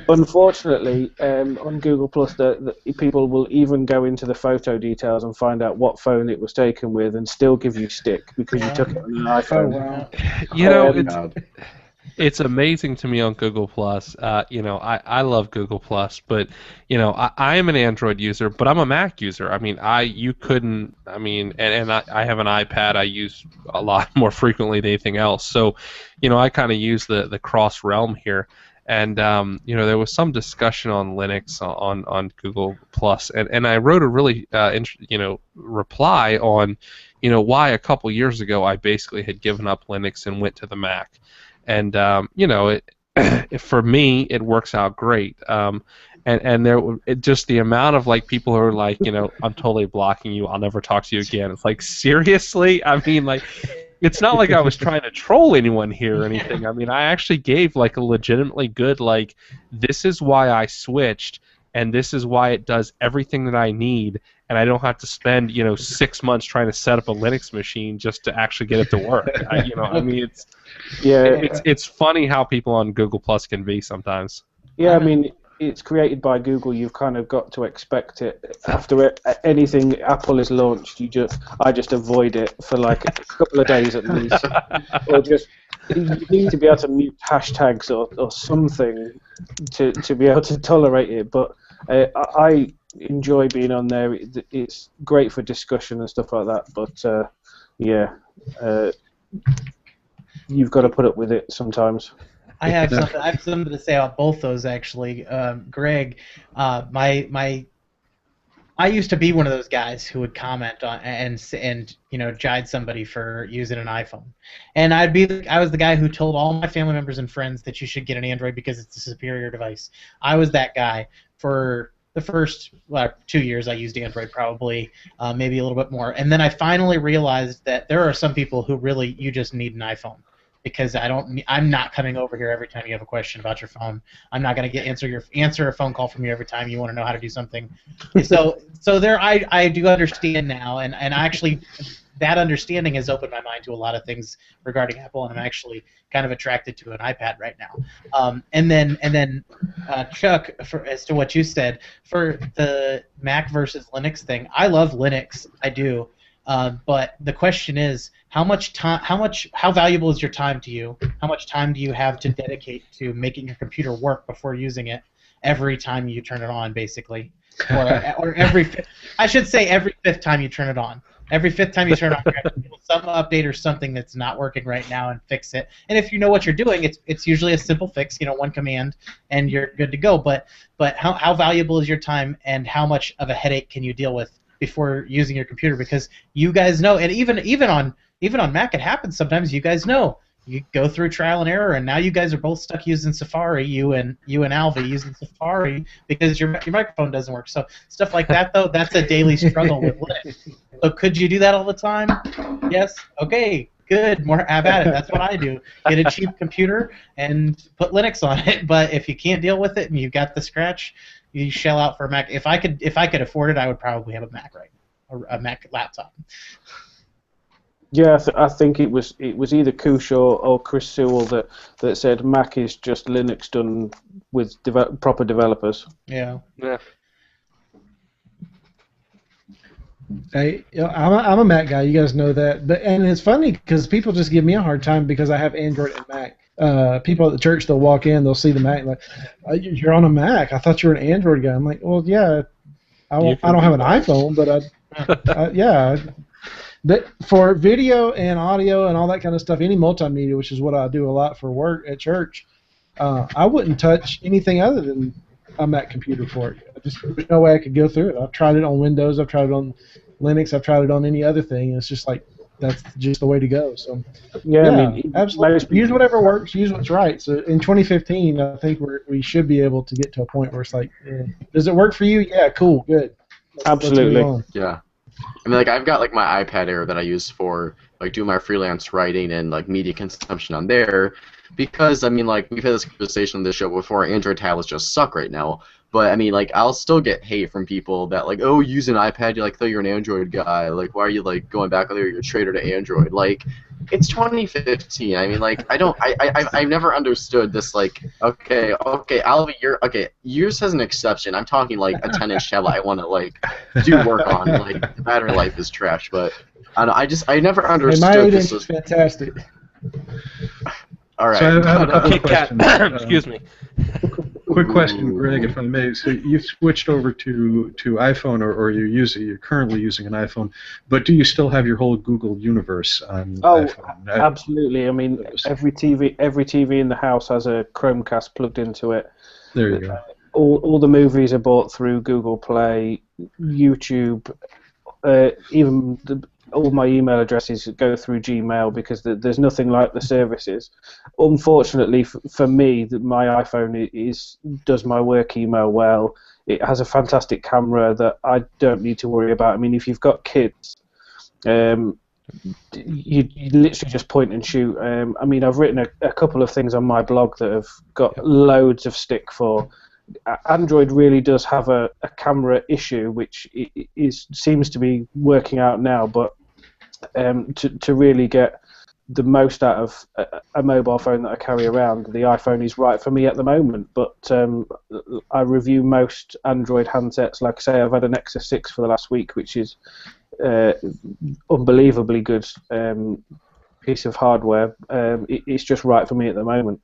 unfortunately, on Google Plus, the people will even go into the photo details and find out what phone it was taken with, and still give you stick because you took it on an iPhone. Oh, wow. It's amazing to me on Google Plus. I love Google Plus, but I am an Android user, but I'm a Mac user. I mean, I have an iPad I use a lot more frequently than anything else. So, I kind of use the cross realm here. And there was some discussion on Linux on Google Plus, and I wrote a really reply on why a couple years ago I basically had given up Linux and went to the Mac. And for me, it works out great. And just the amount of like people who are like, I'm totally blocking you. I'll never talk to you again. It's like, seriously? I mean, like, it's not like I was trying to troll anyone here or anything. I mean, I actually gave like a legitimately good like, this is why I switched, and this is why it does everything that I need, and I don't have to spend 6 months trying to set up a Linux machine just to actually get it to work. I mean, it's funny how people on Google Plus can be sometimes. Yeah, I mean, it's created by Google. You've kind of got to expect it. After anything Apple is launched, I just avoid it for like a couple of days at least, or just you need to be able to mute hashtags or something to be able to tolerate it. But I enjoy being on there. It's great for discussion and stuff like that. But you've got to put up with it sometimes. I have something to say about both those actually. Greg, I used to be one of those guys who would comment on and jide somebody for using an iPhone, and I was the guy who told all my family members and friends that you should get an Android because it's a superior device. I was that guy for the first 2 years I used Android probably, maybe a little bit more. And then I finally realized that there are some people who really, you just need an iPhone. Because I'm not coming over here every time you have a question about your phone. I'm not going to answer a phone call from you every time you want to know how to do something. So there, I do understand now, and actually, that understanding has opened my mind to a lot of things regarding Apple, and I'm actually kind of attracted to an iPad right now. And then Chuck, as to what you said for the Mac versus Linux thing, I love Linux, I do. But the question is, how valuable is your time to you? How much time do you have to dedicate to making your computer work before using it every time you turn it on, basically, or every fifth time you turn it on. Every fifth time you turn it on, you have to do some update or something that's not working right now and fix it. And if you know what you're doing, it's usually a simple fix, one command, and you're good to go. But how valuable is your time, and how much of a headache can you deal with before using your computer? Because you guys know, and even on Mac it happens sometimes. You guys know, you go through trial and error, and now you guys are both stuck using Safari. You and Alvie using Safari because your microphone doesn't work. So stuff like that, though, that's a daily struggle with Linux. So could you do that all the time? Yes. Okay. Good. More have at it. That's what I do. Get a cheap computer and put Linux on it. But if you can't deal with it and you got the scratch, you shell out for a Mac. If I could afford it, I would probably have a Mac, right? Or a Mac laptop. Yeah, I think it was either Kush or Chris Sewell that said Mac is just Linux done with proper developers. Yeah. Yeah. I'm a Mac guy. You guys know that. And it's funny because people just give me a hard time because I have Android and Mac. People at the church, they'll walk in, they'll see the Mac, like, you're on a Mac. I thought you were an Android guy. I'm like, well, yeah, I don't have an iPhone, but yeah. But for video and audio and all that kind of stuff, any multimedia, which is what I do a lot for work at church, I wouldn't touch anything other than a Mac computer for it. There's no way I could go through it. I've tried it on Windows, I've tried it on Linux, I've tried it on any other thing, and it's just like, that's just the way to go. So yeah, I mean, absolutely. Use whatever works, use what's right. So in 2015, I think we should be able to get to a point where it's like, does it work for you? Yeah, cool, good. Absolutely. Yeah. I mean, like, I've got, like, my iPad Air that I use for, like, doing my freelance writing and, like, media consumption on there. Because, I mean, like, we've had this conversation on this show before, Android tablets just suck right now. But, I mean, like, I'll still get hate from people that, like, oh, use an iPad, you're like, you're an Android guy. Like, why are you, like, going back there, you're a traitor to Android? Like, it's 2015. I mean, like, I've never understood this, like, okay, Alvie, yours has an exception. I'm talking, like, a 10-inch tablet I want to, like, do work on. Like, the battery life is trash, but I don't know, I never understood my 8-inch this was fantastic. All right. So I have a couple of questions. Excuse me. Quick question, Greg, if I may. So you've switched over to iPhone, or you're currently using an iPhone, but do you still have your whole Google universe on iPhone? Absolutely. I mean, every TV in the house has a Chromecast plugged into it. There you go. All the movies are bought through Google Play, YouTube, even all my email addresses go through Gmail because there's nothing like the services. Unfortunately for me, my iPhone does my work email well. It has a fantastic camera that I don't need to worry about. I mean, if you've got kids, you literally just point and shoot. I mean, I've written a couple of things on my blog that have got loads of stick for. Android really does have a camera issue, which seems to be working out now, but to really get the most out of a mobile phone that I carry around, the iPhone is right for me at the moment. But I review most Android handsets. Like I say, I've had a Nexus 6 for the last week, which is unbelievably good piece of hardware. It's just right for me at the moment.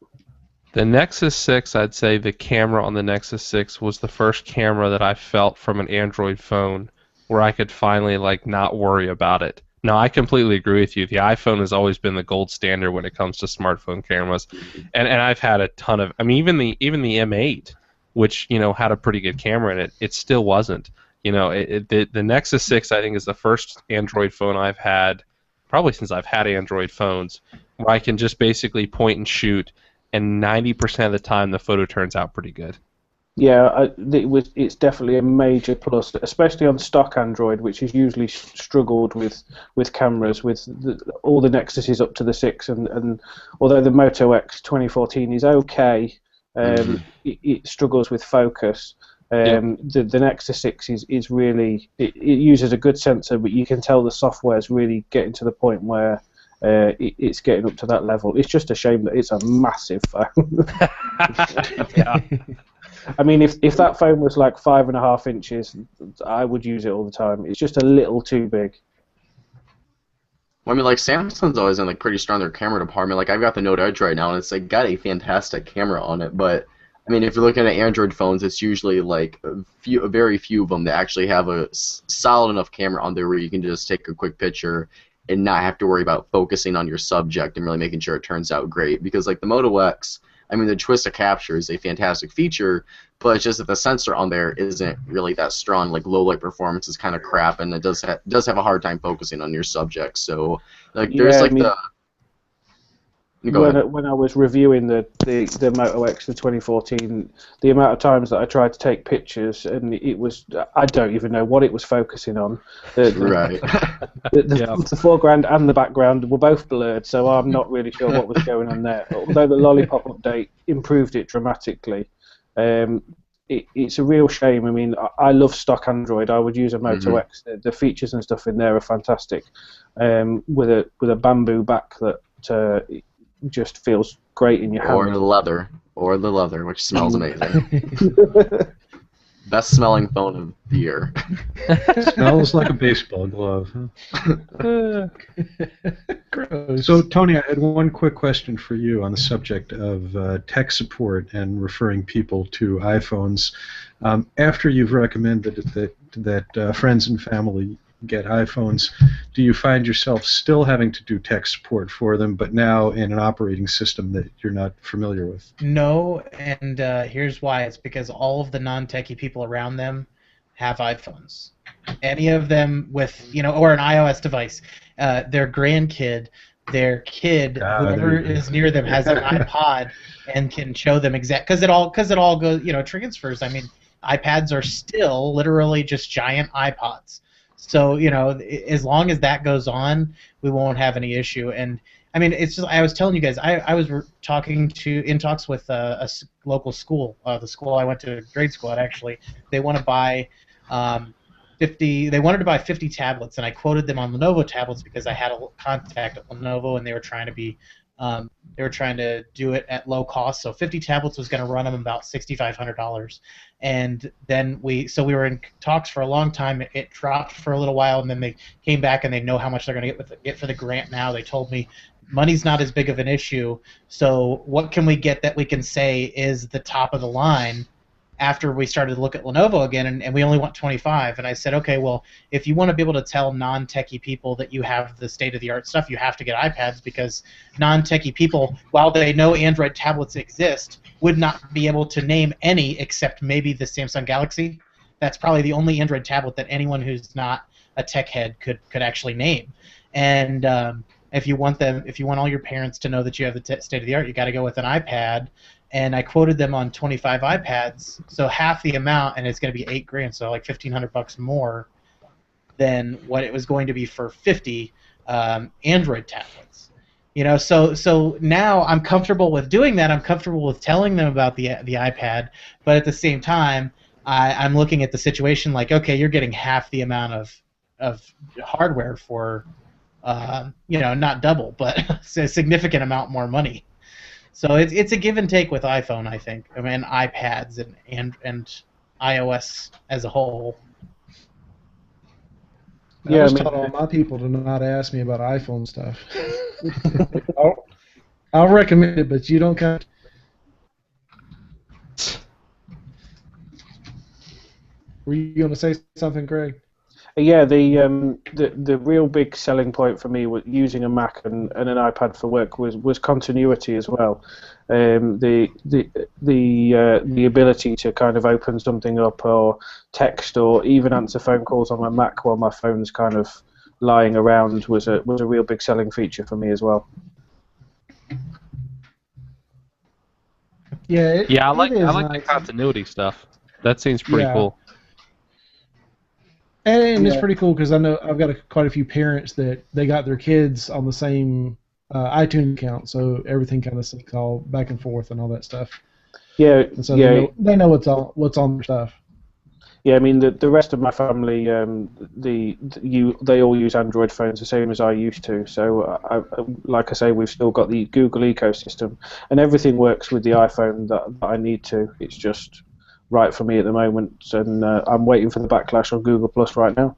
The Nexus 6, I'd say the camera on the Nexus 6 was the first camera that I felt from an Android phone where I could finally, like, not worry about it. No, I completely agree with you. The iPhone has always been the gold standard when it comes to smartphone cameras, and I've had a ton of. I mean, even the M8, which had a pretty good camera in it, it still wasn't. The Nexus 6, I think, is the first Android phone I've had, probably since I've had Android phones, where I can just basically point and shoot. And 90% of the time, the photo turns out pretty good. Yeah, it's definitely a major plus, especially on stock Android, which has usually struggled with cameras, with all the Nexuses up to the 6, and although the Moto X 2014 is okay, it struggles with focus. The Nexus 6 is really, it uses a good sensor, but you can tell the software is really getting to the point where it's getting up to that level. It's just a shame that it's a massive phone. Yeah. I mean, if that phone was like 5.5 inches, I would use it all the time. It's just a little too big. Well, I mean, like Samsung's always in like pretty strong in their camera department. Like I've got the Note Edge right now, and it's like got a fantastic camera on it. But I mean, if you're looking at Android phones, it's usually like very few of them that actually have a solid enough camera on there where you can just take a quick picture and not have to worry about focusing on your subject and really making sure it turns out great. Because like the Moto X, I mean, the twist of capture is a fantastic feature, but it's just that the sensor on there isn't really that strong. Like low light performance is kind of crap, and it does have a hard time focusing on your subject. So like there's like the when I was reviewing the Moto X for 2014, the amount of times that I tried to take pictures and it was, I don't even know what it was focusing on. Right. The foreground and the background were both blurred, so I'm not really sure what was going on there. Although the Lollipop update improved it dramatically. It's a real shame. I mean, I love stock Android. I would use a Moto X. The features and stuff in there are fantastic. With a bamboo back that just feels great in your hand. Or the leather, which smells amazing. Best smelling phone of the year. Smells like a baseball glove. Huh? Gross. So, Tony, I had one quick question for you on the subject of tech support and referring people to iPhones. After you've recommended that friends and family get iPhones, do you find yourself still having to do tech support for them, but now in an operating system that you're not familiar with? No, and here's why. It's because all of the non-techie people around them have iPhones. Any of them with, or an iOS device. Their grandkid, their kid, whoever is near them has an iPod and can show them because it all goes, transfers. I mean, iPads are still literally just giant iPods. So, as long as that goes on, we won't have any issue. And I mean, it's just, I was telling you guys, I was in talks with a local school, the school I went to grade school at, actually. They want to buy 50 tablets, and I quoted them on Lenovo tablets because I had a contact at Lenovo, and they were trying to do it at low cost. So 50 tablets was going to run them about $6,500. And then we were in talks for a long time. It dropped for a little while, and then they came back and they know how much they're going to get for the grant now. They told me money's not as big of an issue. So what can we get that we can say is the top of the line? After we started to look at Lenovo again, and we only want 25, and I said, okay, well, if you want to be able to tell non-techie people that you have the state-of-the-art stuff, you have to get iPads, because non-techie people, while they know Android tablets exist, would not be able to name any except maybe the Samsung Galaxy. That's probably the only Android tablet that anyone who's not a tech head could actually name. And if you want all your parents to know that you have the state-of-the-art, you got to go with an iPad. And I quoted them on 25 iPads, so half the amount, and it's going to be $8,000, so like $1,500 more than what it was going to be for 50 Android tablets. So now I'm comfortable with doing that. I'm comfortable with telling them about the iPad, but at the same time, I'm looking at the situation like, okay, you're getting half the amount of hardware for, not double, but a significant amount more money. So it's a give and take with iPhone, I think. I mean, iPads and iOS as a whole. I always taught all my people to not ask me about iPhone stuff. I'll recommend it, but you don't count. Were you going to say something, Craig? Yeah, the real big selling point for me with using a Mac and an iPad for work was continuity as well. The ability to kind of open something up or text or even answer phone calls on my Mac while my phone's kind of lying around was a real big selling feature for me as well. Yeah, Yeah, I it like is the nice. continuity stuff. That seems pretty Yeah. cool. And it's Yeah. pretty cool because I know I've got quite a few parents that they got their kids on the same iTunes account, so everything kind of syncs all back and forth and all that stuff. Yeah, And so yeah, they know what's on their stuff. yeah. I mean, the rest of my family, they all use Android phones the same as I used to. So, like I say, we've still got the Google ecosystem, and everything works with the iPhone that I need to. It's just right for me at the moment, and I'm waiting for the backlash on Google Plus right now.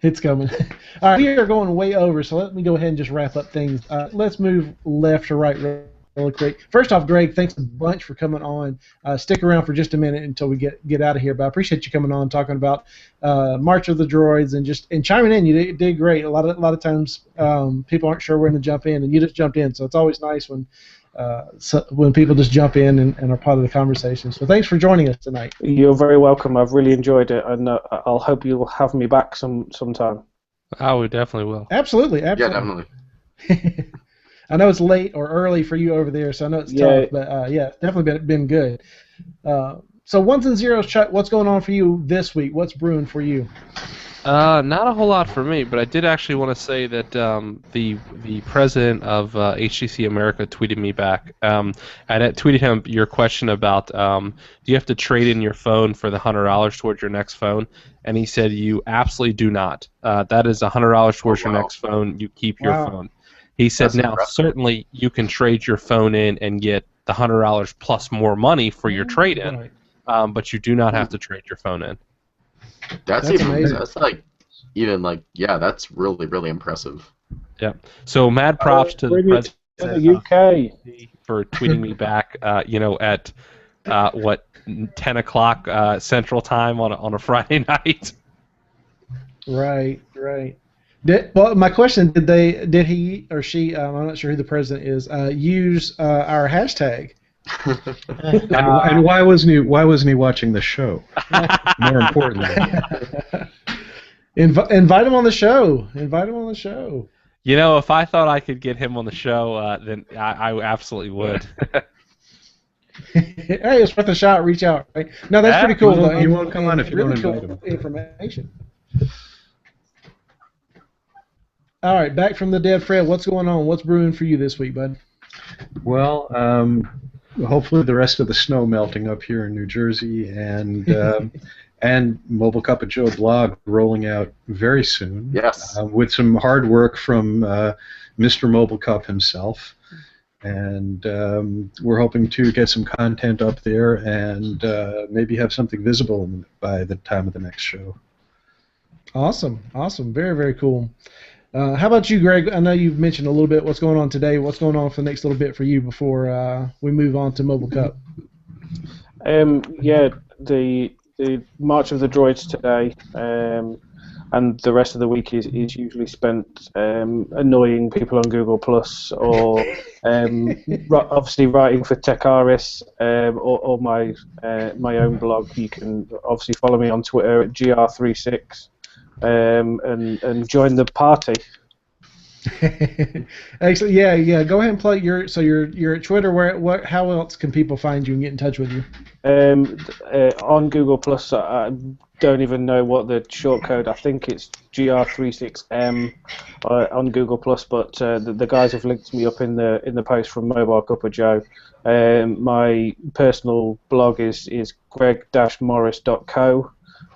It's coming. All right, we are going way over, so let me go ahead and just wrap up things. Let's move left to right really quick. First off, Greg, thanks a bunch for coming on. Stick around for just a minute until we get out of here, but I appreciate you coming on, talking about March of the Droids and chiming in. You did great. A lot of times people aren't sure when to jump in, and you just jumped in, so it's always nice when people just jump in and are part of the conversation. So thanks for joining us tonight. You're very welcome. I've really enjoyed it, and I'll hope you'll have me back sometime. Oh, we definitely will. Absolutely. Yeah, definitely. I know it's late or early for you over there, so I know it's tough, but yeah, definitely been good. So ones and zeros, Chuck, what's going on for you this week? What's brewing for you? Not a whole lot for me, but I did actually want to say that the president of HTC America tweeted me back. And I tweeted him your question about do you have to trade in your phone for the $100 towards your next phone? And he said you absolutely do not. That is $100 towards your next phone. You keep your phone. He said That's now impressive. certainly you can trade your phone in and get the $100 plus more money for your trade-in, but you do not have to trade your phone in. That's amazing. That's that's really, really impressive. Yeah. So mad props to the Bring it president to the UK. for tweeting me back. At 10 o'clock Central Time on a Friday night. Right. Well, my question: did he or she? I'm not sure who the president is. Use our hashtag. And why wasn't he watching the show? More importantly. Invite him on the show. You know, if I thought I could get him on the show, then I absolutely would. Hey, it's worth a shot. Reach out. Right? No, that's pretty cool. Though. He won't come on if you really don't invite cool him. information. All right, back from the dead, Fred. What's going on? What's brewing for you this week, bud? Well, hopefully the rest of the snow melting up here in New Jersey, and Mobile Cup of Joe blog rolling out very soon. Yes. With some hard work from Mr. Mobile Cup himself. And we're hoping to get some content up there and maybe have something visible by the time of the next show. Awesome. Very, very cool. How about you, Greg? I know you've mentioned a little bit what's going on today. What's going on for the next little bit for you before we move on to Mobile Cup? Yeah, the March of the Droids today, and the rest of the week is usually spent annoying people on Google Plus or obviously writing for Techaris or my own blog. You can obviously follow me on Twitter at gr36 and join the party. Excellent. Yeah. Go ahead and plug you're at Twitter. How else can people find you and get in touch with you? On Google Plus, I don't even know what the shortcode. I think it's gr36m on Google Plus, but the guys have linked me up in the post from Mobile Cup of Joe. My personal blog is greg-morris.co.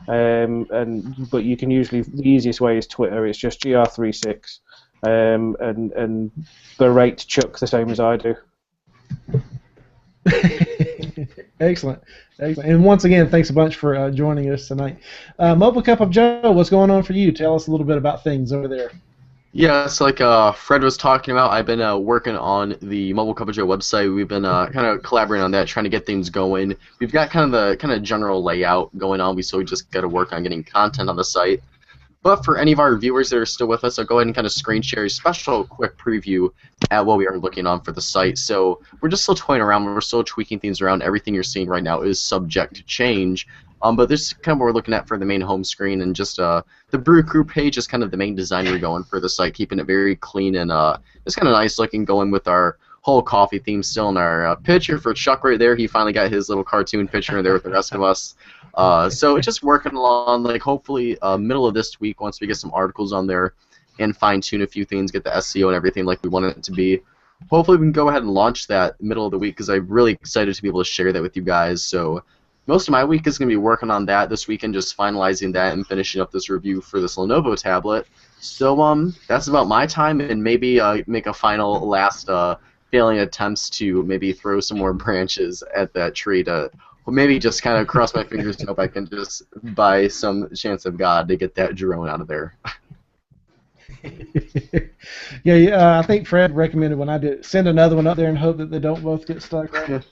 But you can usually, the easiest way is Twitter. It's just gr36 and berate Chuck the same as I do. Excellent. And once again, thanks a bunch for joining us tonight. Mobile Cup of Joe, what's going on for you? Tell us a little bit about things over there. Yeah, it's like Fred was talking about. I've been working on the Mobile Cup of Joe website. We've been kind of collaborating on that, trying to get things going. We've got kind of general layout going on. We just got to work on getting content on the site. But for any of our viewers that are still with us, I'll go ahead and kind of screen share a special quick preview at what we are looking on for the site. So we're just still toying around. We're still tweaking things around. Everything you're seeing right now is subject to change. But this is kind of what we're looking at for the main home screen, and just the Brew Crew page is kind of the main design we're going for the site, keeping it very clean and it's kind of nice looking, going with our whole coffee theme still in our picture for Chuck right there. He finally got his little cartoon picture in there with the rest of us. So it's just working along, like hopefully middle of this week, once we get some articles on there and fine-tune a few things, get the SEO and everything like we want it to be. Hopefully we can go ahead and launch that middle of the week, because I'm really excited to be able to share that with you guys. So most of my week is going to be working on that this weekend, just finalizing that and finishing up this review for this Lenovo tablet. So that's about my time, and maybe make a final last failing attempts to maybe throw some more branches at that tree to maybe just kind of cross my fingers and hope I can just, by some chance of God, to get that drone out of there. Yeah, I think Fred recommended when I did send another one up there and hope that they don't both get stuck. Right?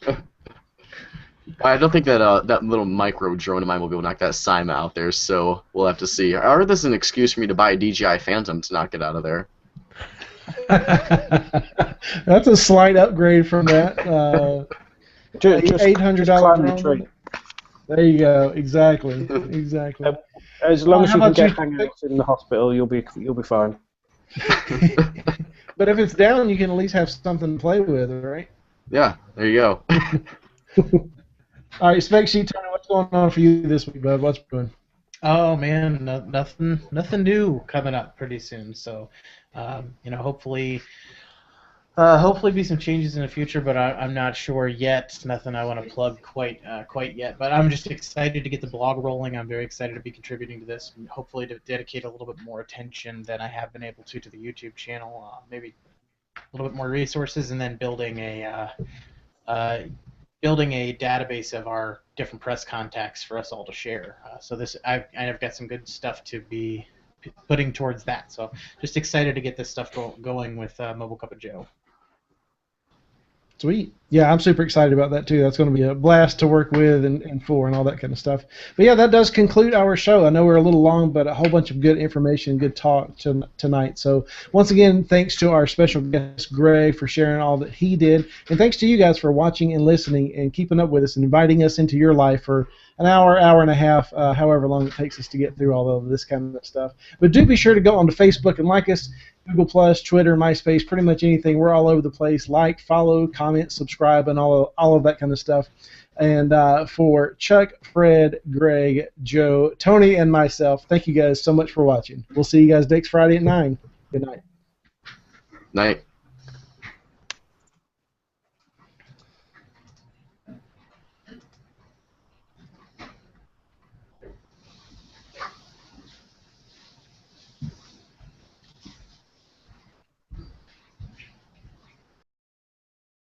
I don't think that that little micro drone of mine will be able to knock that Sima out there, so we'll have to see. Or this is an excuse for me to buy a DJI Phantom to knock it out of there. That's a slight upgrade from that. Just $800 climb the tree. drone. There you go. Exactly. Exactly. As long as how you can about get you- hangouts in the hospital, you'll be fine. But if it's down, you can at least have something to play with, right? Yeah, there you go. All right, Spec Sheet, Tony, what's going on for you this week, bud? What's doing? Oh man, nothing new coming up pretty soon. So, hopefully be some changes in the future, but I'm not sure yet. Nothing I want to plug quite yet. But I'm just excited to get the blog rolling. I'm very excited to be contributing to this, and hopefully to dedicate a little bit more attention than I have been able to the YouTube channel. Maybe a little bit more resources, and then building a database of our different press contacts for us all to share. So I've got some good stuff to be putting towards that. So just excited to get this stuff going with Mobile Cup of Joe. Sweet. Yeah, I'm super excited about that too. That's going to be a blast to work with and for and all that kind of stuff. But yeah, that does conclude our show. I know we're a little long, but a whole bunch of good information, good talk tonight. So once again, thanks to our special guest, Greg, for sharing all that he did. And thanks to you guys for watching and listening and keeping up with us and inviting us into your life for an hour, hour and a half, however long it takes us to get through all of this kind of stuff. But do be sure to go onto Facebook and like us, Google+, Twitter, MySpace, pretty much anything. We're all over the place. Like, follow, comment, subscribe, and all of that kind of stuff. And for Chuck, Fred, Greg, Joe, Tony, and myself, thank you guys so much for watching. We'll see you guys next Friday at 9. Good night. Night.